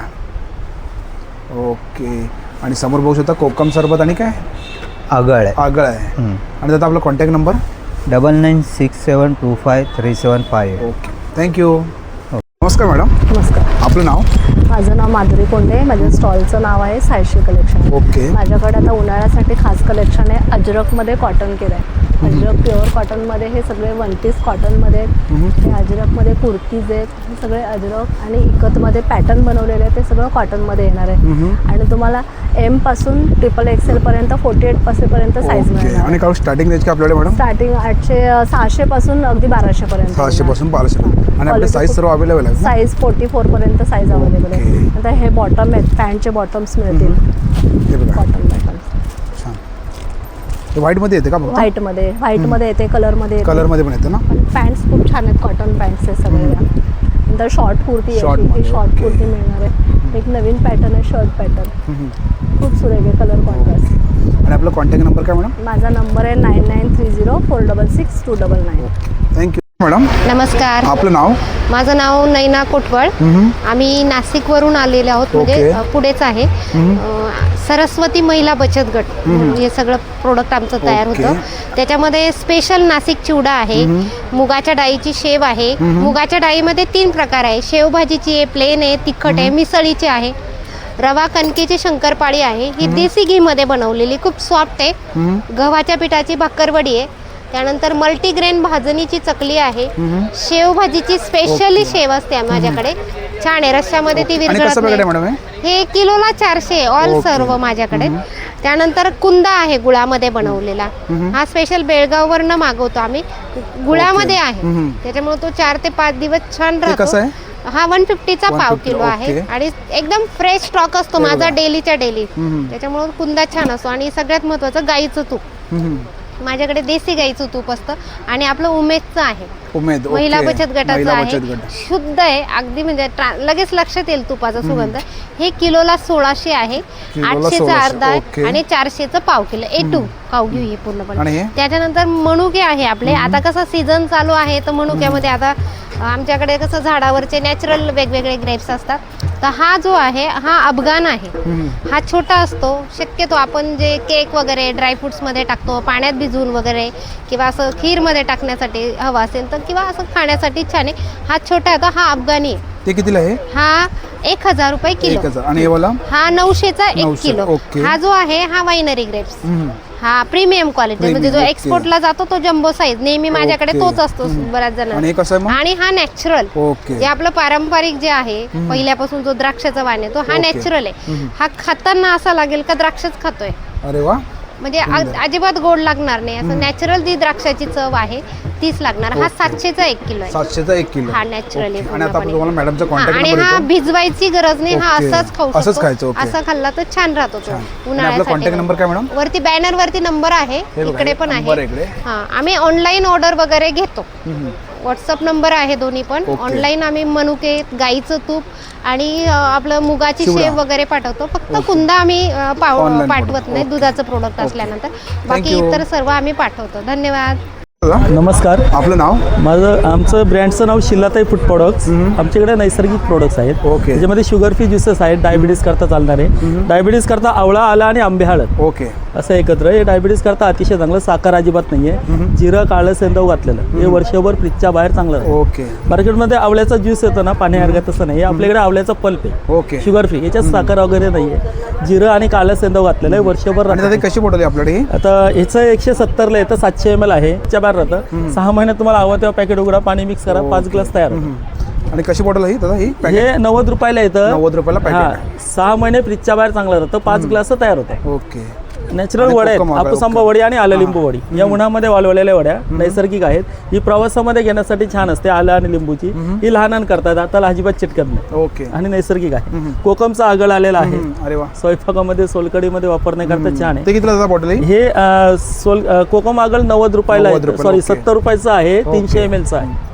ओके. आणि समोर बघू शकता कोकम सरबत आणि काय आगळ आहे. आणि दादा आपला कॉन्टॅक्ट नंबर? 9967253758. Okay, thank you. नमस्कार मॅडम. नमस्कार. आपलं नाव? माझं नाव माधुरी कोंडे. माझ्या स्टॉलचं नाव आहे सायशी कलेक्शन. ओके. माझ्याकडे आता उन्हाळ्यासाठी खास कलेक्शन आहे. अजरकमध्ये कॉटन केलं आहे. अजरक प्युअर कॉटनमध्ये हे सगळे 1 पीस कॉटनमध्ये आहेत. हे अजरकमध्ये कुर्तीज आहेत. हे सगळे अजरक आणि इकतमध्ये पॅटर्न बनवलेले आहेत. ते सगळं कॉटनमध्ये येणार आहे. आणि तुम्हाला M पासून XXL पर्यंत 48 पर्यंत साईज मिळणार. आणि काय स्टार्टिंग रेंज काय आपल्याकडे मॅडम? स्टार्टिंग 600 पासून अगदी 1200 पर्यंत. 600 पासून 1200. आणि आपले साईज सर्व अवेलेबल आहे? साईज 44 पर्यंत साईज अवेलेबल आहे. आता हे बॉटम आहेत, पॅन्टचे बॉटम्स मिळतील. कॉटन बॉटम्स व्हाईटमध्ये येते का? व्हाईटमध्ये येते, कलरमध्ये येते. कलरमध्ये पण येते ना? पॅन्ट्स खूप छान आहेत, कॉटन पॅन्ट्स आहेत सगळे. नंतर शॉर्ट कुर्ती शॉर्ट कुर्ती मिळणार आहे. एक नवीन पॅटर्न आहे, शर्ट पॅटर्न. खूप सुरेख आहे, कलर कॉन्ट्रास्ट. आणि आपला कॉन्टॅक्ट नंबर काय मॅडम? माझा नंबर आहे 9930466299. Thank you madam. नमस्कार. आपलं नाव? माझं नाव नैना कोटवळ. आम्ही नाशिकवरून आलेले आहोत, म्हणजे पुढेच आहे. सरस्वती महिला बचत गट हे सगळं प्रोडक्ट आमचं तयार होतं. त्याच्यामध्ये स्पेशल नाशिक चिवडा आहे, मुगाच्या डाळीची शेव आहे. मुगाच्या डाळीमध्ये 3 प्रकार आहे. शेवभाजीची आहे, प्लेन आहे, तिखट आहे, मिसळीची आहे. रवा कणकेची शंकरपाळी आहे. ही देसी घीमध्ये बनवलेली खूप सॉफ्ट आहे. गव्हाच्या पिठाची भाकरवडी आहे. त्यानंतर मल्टीग्रेन भाजणीची चकली आहे. शेवभाजीची स्पेशली शेव असते माझ्याकडे, छान आहे, रश्श्यामध्ये ती विरघळत नाही. हे किलोला 400 ऑल सर्व माझ्याकडे. त्यानंतर कुंदा आहे गुळामध्ये बनवलेला. हा स्पेशल बेळगाववरनं मागवतो आम्ही, गुळामध्ये आहे. त्याच्यामुळे तो 4 ते 5 दिवस छान राहतो. हा 150चा पाव किलो आहे आणि एकदम फ्रेश स्टॉक असतो माझा डेलीच्या डेली. त्याच्यामुळे कुंदा छान असतो. आणि सगळ्यात महत्त्वाचं गाईचं तूप, माझ्याकडे देसी गाईचं तूप असतं आणि आपलं उमेदचं आहे. उमेद, महिला ओके. बचत गटाचं महिला आहे. बचत गट. शुद्ध आहे अगदी, म्हणजे लगेच लक्षात येईल तुपाचा सुगंध. हे किलोला 1600 आहे, किलोला 800चा 1600, अर्धा ओके. आणि 400चं पाव किलो A2 पाव घेऊ हे आणि पूर्णपणे. हे? त्याच्यानंतर मनुके आहे आपले. आता कसं सीझन चालू आहे तर मनुक्यामध्ये आता आमच्याकडे कसं झाडावरचे नॅचरल वेगवेगळे ग्रेप्स असतात. तर हा जो आहे हा अफगाण आहे. हा छोटा असतो. शक्यतो आपण जे केक वगैरे ड्रायफ्रुट्समध्ये टाकतो, पाण्यात भिजवून वगैरे, किंवा असं खीरमध्ये टाकण्यासाठी हवा असेल तर, किंवा असं खाण्यासाठी छान आहे. हा छोटा आहे तो हा अफगाणी आहे. ते कितीला आहे? हा 1000 रुपये किलो. 1000. आणि हे वाला? हा 900चा 1 900, किलो. ओके. हा जो आहे हा वायनरी ग्रेप्स. हा प्रीमियम क्वालिटी, म्हणजे जो ओके. एक्सपोर्टला जातो तो जम्बो साईज नेहमी माझ्याकडे ओके. तोच असतो बऱ्याच आणि हे जणांना. कसं आहे मग? आणि हा नॅचरल, ओके. जे आपलं पारंपरिक जे आहे पहिल्यापासून जो द्राक्षाचा वाण आहे तो हा ओके. नॅचरल आहे. हा खाताना असा लागेल का द्राक्षच खातोय, अरे वा. म्हणजे अजिबात गोड लागणार नाही. असं नॅचरल जी द्राक्षाची चव आहे तीच लागणार. हा 700चा 1 किलो आहे. 700चा 1 किलो. हा नॅचरली. आणि आता आपण तुम्हाला मॅडमचा कॉन्टॅक्ट आणि नंबर हा देतो. भिजवायची गरज नाही. हा ओके. असाच खाऊ असंच शकतो. खायचं, ओके. असा खाल्ला तर छान राहतो तो आणि आपला कॉन्टॅक्ट नंबर काय मॅडम? वरती बॅनर वरती नंबर आहे, हे बघा, इकडे पण नंबर आहे. इकडे. हा, आम्ही ऑनलाईन ऑर्डर वगैरे घेतो. व्हॉट्सअप नंबर आहे दोन्ही पण. ओके. ऑनलाईन आम्ही मनुके, गाईचं तूप आणि आपलं मुगाची चिवडा. शेव वगैरे पाठवतो. फक्त कुंदा आम्ही Online पाठवत नाही, दुधाचं प्रोडक्ट असल्यानंतर. बाकी you. इतर सर्व आम्ही पाठवतो. धन्यवाद. नमस्कार. आपलं नाव? आमचं ब्रँडचं नाव शिलाताई फूड प्रोडक्ट्स. आमच्याकडे नैसर्गिक प्रोडक्ट्स आहेत. ओके. त्याच्यामध्ये शुगर फ्री ज्युसेस आहेत, डायबिटीज करता चालणारे. डायबिटीज करता आवळा, आला आणि आंबे हळद ओके. असं एकत्र. हे डायबिटीज करता अतिशय चांगलं. साखर अजिबात नाहीये. जिरं, काळं सेंदव घातलेलं. हे वर्षभर फ्रीजच्या बाहेर चांगलं राहतं. ओके. मार्केटमध्ये आवळ्याचा ज्यूस येतो ना पाण्यासारखं, तसं नाही. हे आपल्याकडे आवळ्याचा पल्प आहे. ओके. Sugar free. याच्यात साखर वगैरे नाहीये. जिरं आणि काळं सेंदव घातलेलं आहे. वर्षभर आणि राहतं. दादा कशी बॉटल आहे आपल्याकडे ही? आता ह्याचं 170ला येतं. 700 ml आहे. च्या बाहेर राहतं. 6 महिन्यात तुम्हाला हवं तेव्हा पॅकेट उघडा, पाणी मिक्स करा, 5 ग्लास तयार होतं. आणि कशी बॉटल आहे दादा ही? हे 90 रुपयाला येतं. 90 रुपयाला हा, पॅकेट. 6 महिने फ्रीजच्या बाहेर चांगलं राहतं. 5 ग्लास तयार होतं. ओके. नॅचरल आणि वड्या आहेत. कोकम वगैरे, हापूस आंबा ओके. वडी आणि आलं लिंबू वडी. या उन्हामध्ये वाळवलेल्या वड्या नैसर्गिक आहेत. ही प्रवासामध्ये घेण्यासाठी छान असते. आलं आणि लिंबूची. ही लहान करतात, आता अजिबात चिटकत नाही. ओके. आणि नैसर्गिक आहे. कोकमचा आगळ आलेला आहे. अरे वा. स्वयंपाकामध्ये, सोलकडीमध्ये वापरण्याकरता छान आहे. ते कितीला दादा बॉटल आहे? हे कोकम आगळ 90 रुपयाला 90 आहे. रुपयाला, सॉरी, ओके. 70 रुपयाचं आहे. 300 ml चं आहे.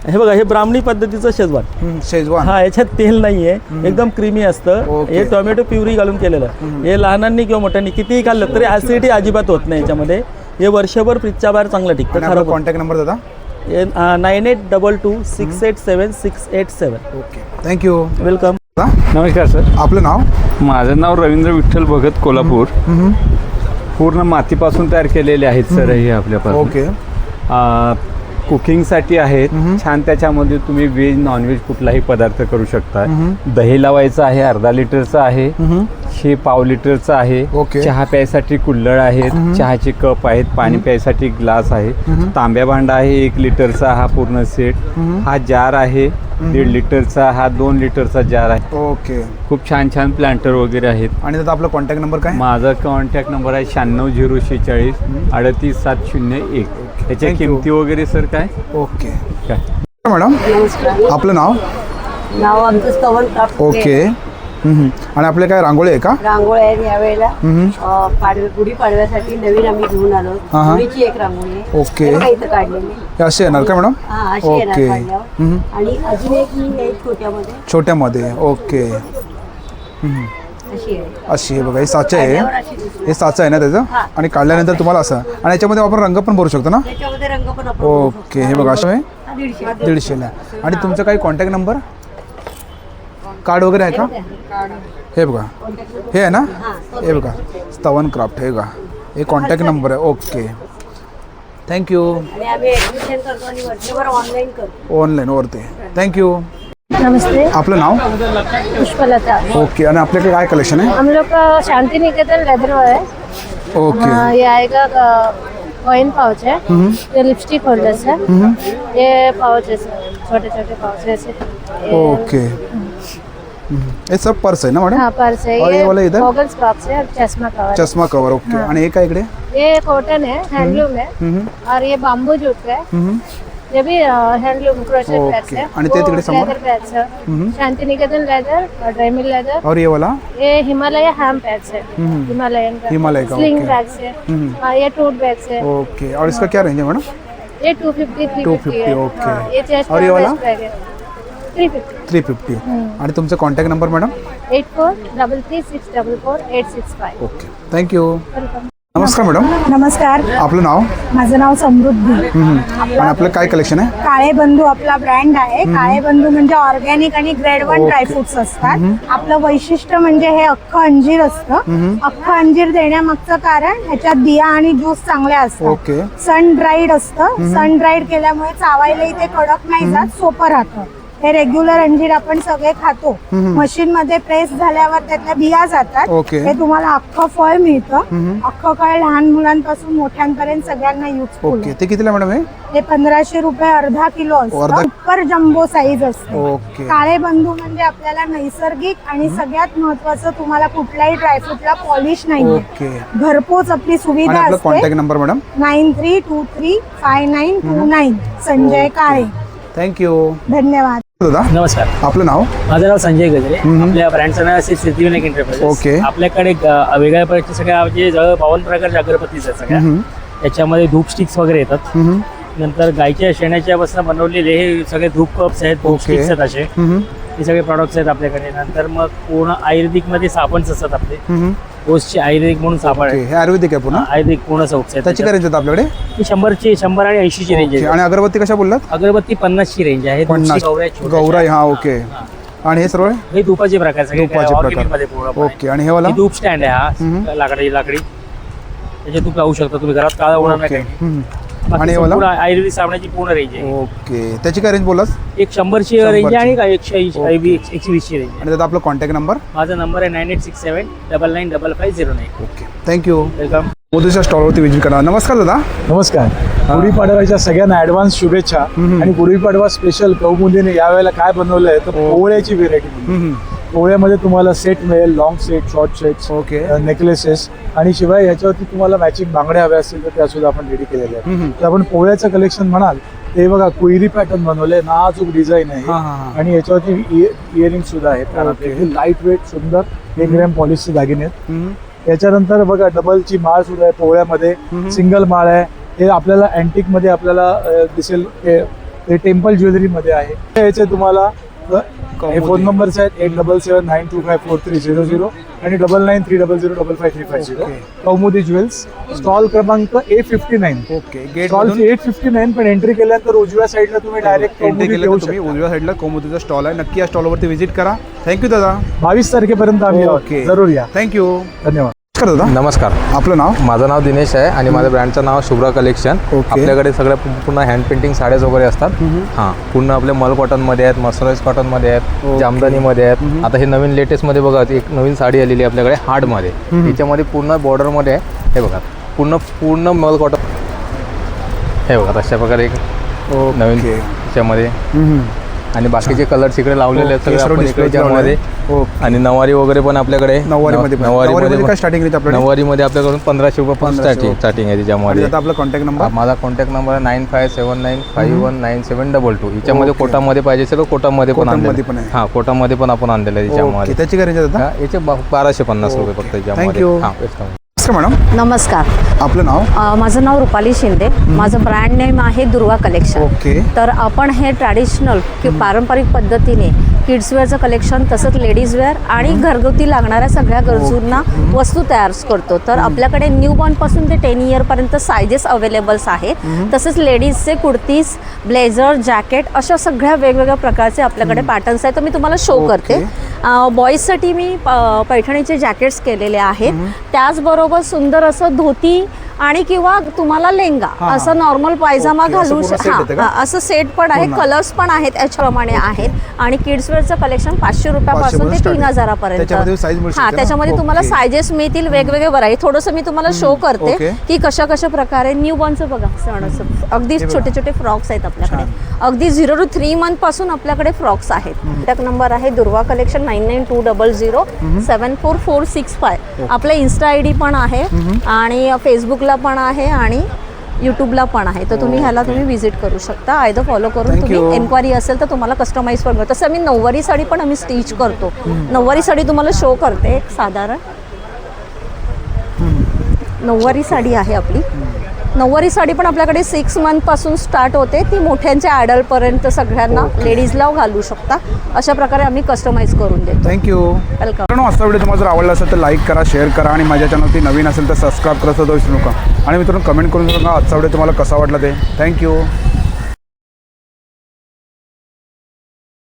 हे बघा, हे ब्राह्मणी पद्धतीचं शेजवान. शेजवान. हा, याच्यात तेल नाहीये. एकदम क्रीमी असतं. ओके. हे टोमॅटो प्युरी घालून केलेलं. हे लहानांनी किंवा मोठ्यांनी कितीही खाल्लं तरी ऍसिडिटी अजिबात होत नाही याच्यामध्ये. हे वर्षभर फ्रीजच्या बाहेर चांगलं टिकतं. आणि आपला कॉन्टॅक्ट नंबर दादा? 9822687687. ओके. थँक्यू. वेलकम. नमस्कार सर. आपलं नाव? माझं नाव रवींद्र विठ्ठल भगत, कोल्हापूर. पूर्ण मातीपासून तयार केलेले आहेत सर हे आपल्यापासून. ओके. कुकिंगसाठी आहेत. छान. त्याच्यामध्ये तुम्ही व्हेज नॉनव्हेज कुठलाही पदार्थ करू शकता. दही लावायचं आहे, अर्धा लिटरचं आहे. हे पाव लिटरचं आहे. ओके. चहा प्यायसाठी कुल्हड आहेत, चहाचे कप आहेत, पाणी प्यायसाठी ग्लास आहे, तांब्या भांडा आहे 1 लिटरचा हा पूर्ण सेट. हा जार आहे 1.5 लिटरचा. हा 2 लिटरचा जार आहे. ओके. खूप छान छान प्लांटर वगैरे आहेत. आणि दादा आपला कॉन्टॅक्ट नंबर काय? माझा कॉन्टॅक्ट नंबर आहे 96 046 38701. याच्या किमती वगैरे सर काय? ओके. काय मॅडम आपलं नाव? नाव आमचं स्तवन क्राफ्ट. ओके. आणि आपले काय रांगोळी आहे का? रांगोळी आहे यावेळेला. गुढी पाडव्यासाठी नवीन आम्ही घेऊन आलो. गुढीची एक रांगोळी आहे. ओके. इथं काढलेली. हे असे येणार का मॅडम? हा, अशी येणार काढल्यावर. आणि अजून एक ही आहे छोट्यामध्ये. छोट्यामध्ये. ओके. अशी आहे. अशी आहे बघा. हे साचा आहे. हे साचा आहे ना त्याचं? आणि काढल्यानंतर तुम्हाला असं. आणि याच्यामध्ये आपण रंग पण भरू शकतो ना? त्याच्यामध्ये रंग पण आपण. ओके. हे बघा असं आहे 150. आणि तुमचं काही कॉन्टॅक्ट नंबर, कार्ड वगैरे आहे का? हे बघा, हे आहे ना? हे बघा स्तवन क्राफ्ट. हे बघा, हे कॉन्टॅक्ट नंबर आहे. ओके. थँक्यू. आणि आम्ही ॲडमिशन करतो आणि वर्षभर ऑनलाईन करतो. ऑनलाईन वरती. थँक्यू. नमस्ते. आपलं नाव? पुष्पलता. ओके. आणि आपल्याकडे काय कलेक्शन आहे? हम लोग का शांति निकेतन लेदर है. ओके. ये आएगा कॉइन पाउच है. ये लिपस्टिक होल्डर्स है. ये पाउच है सर, छोटे छोटे पाउच ऐसे. ओके. ये सब पर्स है ना मैडम? हाँ, पर्स है. और ये वाला इधर गॉगल्स बॉक्स है और चश्मा कवर. चश्मा कवर. ओके. हाँ. आणि हे काय इकडे? ये कॉटन है, हैंडलूम है. और ये बाम्बू जूट है. ये भी हैंडलूम क्रोचेट पैड्स है. आणि ते तिकडे समोर? लेदर पैड्स है. शांति निकेतन लेदर और ड्रेमिल लेदर. और ये वाला? ये हिमालय हैम पैड्स है. हिमालयन का. हिमालय का. Sling okay. बैग्स है. ये टूट बैग्स है. ओके. और इसका क्या रेंज है मैडम? ये 250 250 है। ओके हाँ, ये चेस्ट और ये का वाला बेस्ट बैग है 350 350 आणि तुमचा contact number madam 8433644865 okay thank you welcome नमस्कार मॅडम नमस्कार आपलं नाव माझं नाव समृद्धी आणि आपलं काय कलेक्शन आहे काळे बंधू आपला ब्रँड आहे काळे बंधू म्हणजे ऑर्गॅनिक आणि ग्रेड 1 ड्रायफ्रुट्स असतात आपलं वैशिष्ट्य म्हणजे हे अख्खं अंजीर असतं अख्खं अंजीर देण्यामागचं कारण ह्याच्यात बिया आणि ज्यूस चांगले असतात ओके सन ड्राईड असतं सन ड्राईड केल्यामुळे चावायलाही ते कडक नाही जात सोपं राहतं हे रेग्युलर अंजीर आपण सगळे खातो मशीन मध्ये प्रेस झाल्यावर त्यातल्या बिया जातात हे तुम्हाला अख्खं फळ मिळतं अख्खं फळ लहान मुलांपासून मोठ्यांपर्यंत सगळ्यांना युजफुल ओके ते कितीला मॅडम हे 1500 रुपये अर्धा किलो असतं सुपर जम्बो साईज असते काळे बंधू म्हणजे आपल्याला नैसर्गिक आणि सगळ्यात महत्वाचं तुम्हाला कुठल्याही ड्रायफ्रूटला पॉलिश नाही घरपोच आपली सुविधा असते कॉन्टॅक्ट नंबर मॅडम 93235929 संजय काळे थँक्यू धन्यवाद दादा नमस्कार आपलं नाव माझं नाव संजय गजरे आपल्या ब्रँडचं नाव असे सिद्धिविनायक एंटरप्राइजेस ओके आपल्याकडे वेगळ्या प्रकारचे सगळ्या म्हणजे जवळ 52 प्रकारच्या अगरबत्तीज आहेत सगळ्या त्याच्यामध्ये धूप स्टिक्स वगैरे येतात नंतर गायच्या शेणाच्या पासून बनवलेले हे सगळे धूप कप्स आहेत धूप स्टिक्स आहेत असे हे सगळे प्रॉडक्ट्स आहेत आपल्याकडे नंतर मग पूर्ण आयुर्वेदिक मध्ये साबण असतात आपले ओसचे आयुर्वेदिक म्हणून साबण आहे हे आयुर्वेदिक आहे पूर्ण आयुर्वेदिक पूर्ण सोप्स आहे त्याची काय रेंज आहे आपल्याकडे ही 100 आणि 80 ची रेंज आहे आणि अगरबत्ती कशा बोललात अगरबत्ती 50 ची रेंज आहे 50 गौराई हा ओके आणि हे सर्व हे धुपाचे प्रकार सगळे धुपाचे organic मध्ये प्रकार पूर्ण ओके आणि हे वाला ही धूप स्टँड आहे हा लाकडी त्याच्यात तूप लावू शकता तुम्ही घरात काळा होणार नाही आणि हे वाला आयुर्वेदिक साबणाची पूर्ण रेंज आहे ओके त्याची काय रेंज बोललास एक 100 ची रेंज आहे आणि 120 ची रेंज आणि त्यात आपला कॉन्टॅक्ट नंबर माझा नंबर आहे 9867995509 ओके थँक्यू वेलकम मोदीच्या स्टॉलवरती व्हिजिट करा नमस्कार दादा नमस्कार गुढीपाडव्याच्या सगळ्यांना ॲडव्हान्स शुभेच्छा आणि गुढीपाडवा स्पेशल कौमुदीने यावेळेला काय बनवलं आहे तर पोवळ्याची व्हेरायटी पोवळ्यामध्ये तुम्हाला सेट मिळेल long set short sets okay necklaces आणि शिवाय याच्यावरती तुम्हाला मॅचिंग बांगड्या हव्या असतील तर त्या सुद्धा आपण रेडी केलेल्या आहेत तर आपण पोवळ्याचं कलेक्शन म्हणाल ते बघा कोयरी पॅटर्न बनवलंय नाजूक डिझाईन आहे आणि याच्यावरती इयरिंग सुद्धा आहेत लाईट वेट सुंदर 1 ग्रॅम पॉलिशचे दागिने आहेत त्याच्यानंतर बघा डबलची माळ सुद्धा आहे पोवळ्यामध्ये सिंगल माळ आहे हे आपल्याला अँटिक मध्ये आपल्याला दिसेल ते टेम्पल ज्वेलरी मध्ये आहे याचे तुम्हाला हे फोन नंबर्स आहेत 8779254300 आणि 9930055530 कौमुदी ज्वेल्स स्टॉल क्रमांक A59 ओके स्टॉल 859 पण एंट्री केल्यानंतर उजव्या साईडला तुम्ही डायरेक्ट एंट्री केलं तुम्ही उजव्या साईडला कौमुदीचा स्टॉल आहे नक्की या स्टॉलवरती व्हिजिट करा थँक्यू दादा 22 तारखेपर्यंत आम्ही ओके जरूर या थँक्यू धन्यवाद दादा नमस्कार आपलं नाव माझं नाव दिनेश आहे आणि माझ्या ब्रँडचं नाव शुभ्रा कलेक्शन आपल्याकडे सगळ्या पूर्ण हँड पेंटिंग साड्याच वगैरे असतात हां पूर्ण आपले मल कॉटनमध्ये आहेत मसराईज कॉटनमध्ये आहेत जामदानीमध्ये आहेत आता हे नवीन लेटेस्टमध्ये बघा एक नवीन साडी आलेली आहे आपल्याकडे हार्डमध्ये याच्यामध्ये पूर्ण बॉर्डरमध्ये आहे हे बघा पूर्ण मल कॉटन हे बघा अशा प्रकारे एक नवीन याच्यामध्ये आणि बाकीचे कलर्स इकडे लावलेले आहेत सगळे आपण इकडे ज्यामध्ये आणि नवारी वगैरे पण आपल्याकडे नवारीमध्ये आपल्याकडून 1500 रुपये स्टार्टिंग आहे त्याच्यामध्ये आपला कॉन्टॅक्ट नंबर माझा कॉन्टॅक्ट नंबर आहे 9579519722 याच्यामध्ये कोटामध्ये पाहिजे असेल तर कोटामध्ये पण आणलेलं हां कोटामध्ये पण आपण आणलेलं आहे त्याच्यामध्ये त्याची काय रेंज आहे याचे 1250 रुपये फक्त याच्यामध्ये हां मॅडम नमस्कार आपलं नाव माझं नाव रुपाली शिंदे माझं ब्रँड नेम आहे दुर्वा कलेक्शन तर आपण हे ट्रॅडिशनल पारंपरिक पद्धतीने किड्सवेअरचं कलेक्शन तसंच लेडीज वेअर आणि घरगुती लागणाऱ्या सगळ्या गरजूंना वस्तू तयार करतो तर आपल्याकडे न्यूबॉर्नपासून ते 10 इयरपर्यंत सायझेस अवेलेबल्स आहेत तसेच लेडीजचे कुर्तीज ब्लेझर जॅकेट अशा सगळ्या वेगवेगळ्या प्रकारचे आपल्याकडे पॅटर्न्स आहेत तर मी तुम्हाला शो करते बॉईजसाठी मी पैठणीचे जॅकेट्स केलेले आहेत त्याचबरोबर सुंदर असं धोती आणि किंवा तुम्हाला लेंगा असं नॉर्मल पायजामा घालू असं सेट पण आहे कलर्स पण आहेत याच्याप्रमाणे आहेत आणि किड्सवेअरचं कलेक्शन 500 रुपयापासून ते 3000 पर्यंत त्याच्यामध्ये तुम्हाला सायझेस मिळतील वेगवेगळे व्हरायटी थोडंसं मी तुम्हाला शो करते की कशा कशा प्रकारे न्यूबॉर्नचं बघा सण अगदी छोटे छोटे फ्रॉक्स आहेत आपल्याकडे अगदी 0 to 3 month पासून आपल्याकडे फ्रॉक्स आहेत कॉन्टॅक्ट नंबर आहे दुर्वा कलेक्शन 9920074465 आपलं इन्स्टा ID पण आहे आणि फेसबुकला पण आहे आणि यूट्यूबला पण आहे तर तुम्ही ह्याला तुम्ही व्हिजिट करू शकता आयदर फॉलो करून तुम्ही एन्क्वायरी असेल तर तुम्हाला कस्टमाइज पण मिळतं तसं आम्ही नऊवारी साडी पण आम्ही स्टिच करतो नऊवारी साडी तुम्हाला शो करते एक साधारण नऊवारी साडी आहे आपली नऊवारी साडी पण आपल्याकडे 6 मंथपासून स्टार्ट होते, ती मोठ्यांच्या ॲडल्टपर्यंत सगळ्यांना लेडीजला घालू शकता. अशा प्रकारे आम्ही कस्टमाइज करून देतो. थँक्यू. वेलकम. मित्रांनो, असा व्हिडिओ तुम्हाला जर आवडला असेल तर लाईक करा, शेअर करा आणि माझ्या चॅनलवरती नवीन असेल तर सबस्क्राईब करायचं विसरू नका. आणि मित्रांनो, कमेंट करून सांगा आजचा व्हिडिओ तुम्हाला कसा वाटला ते. थँक्यू.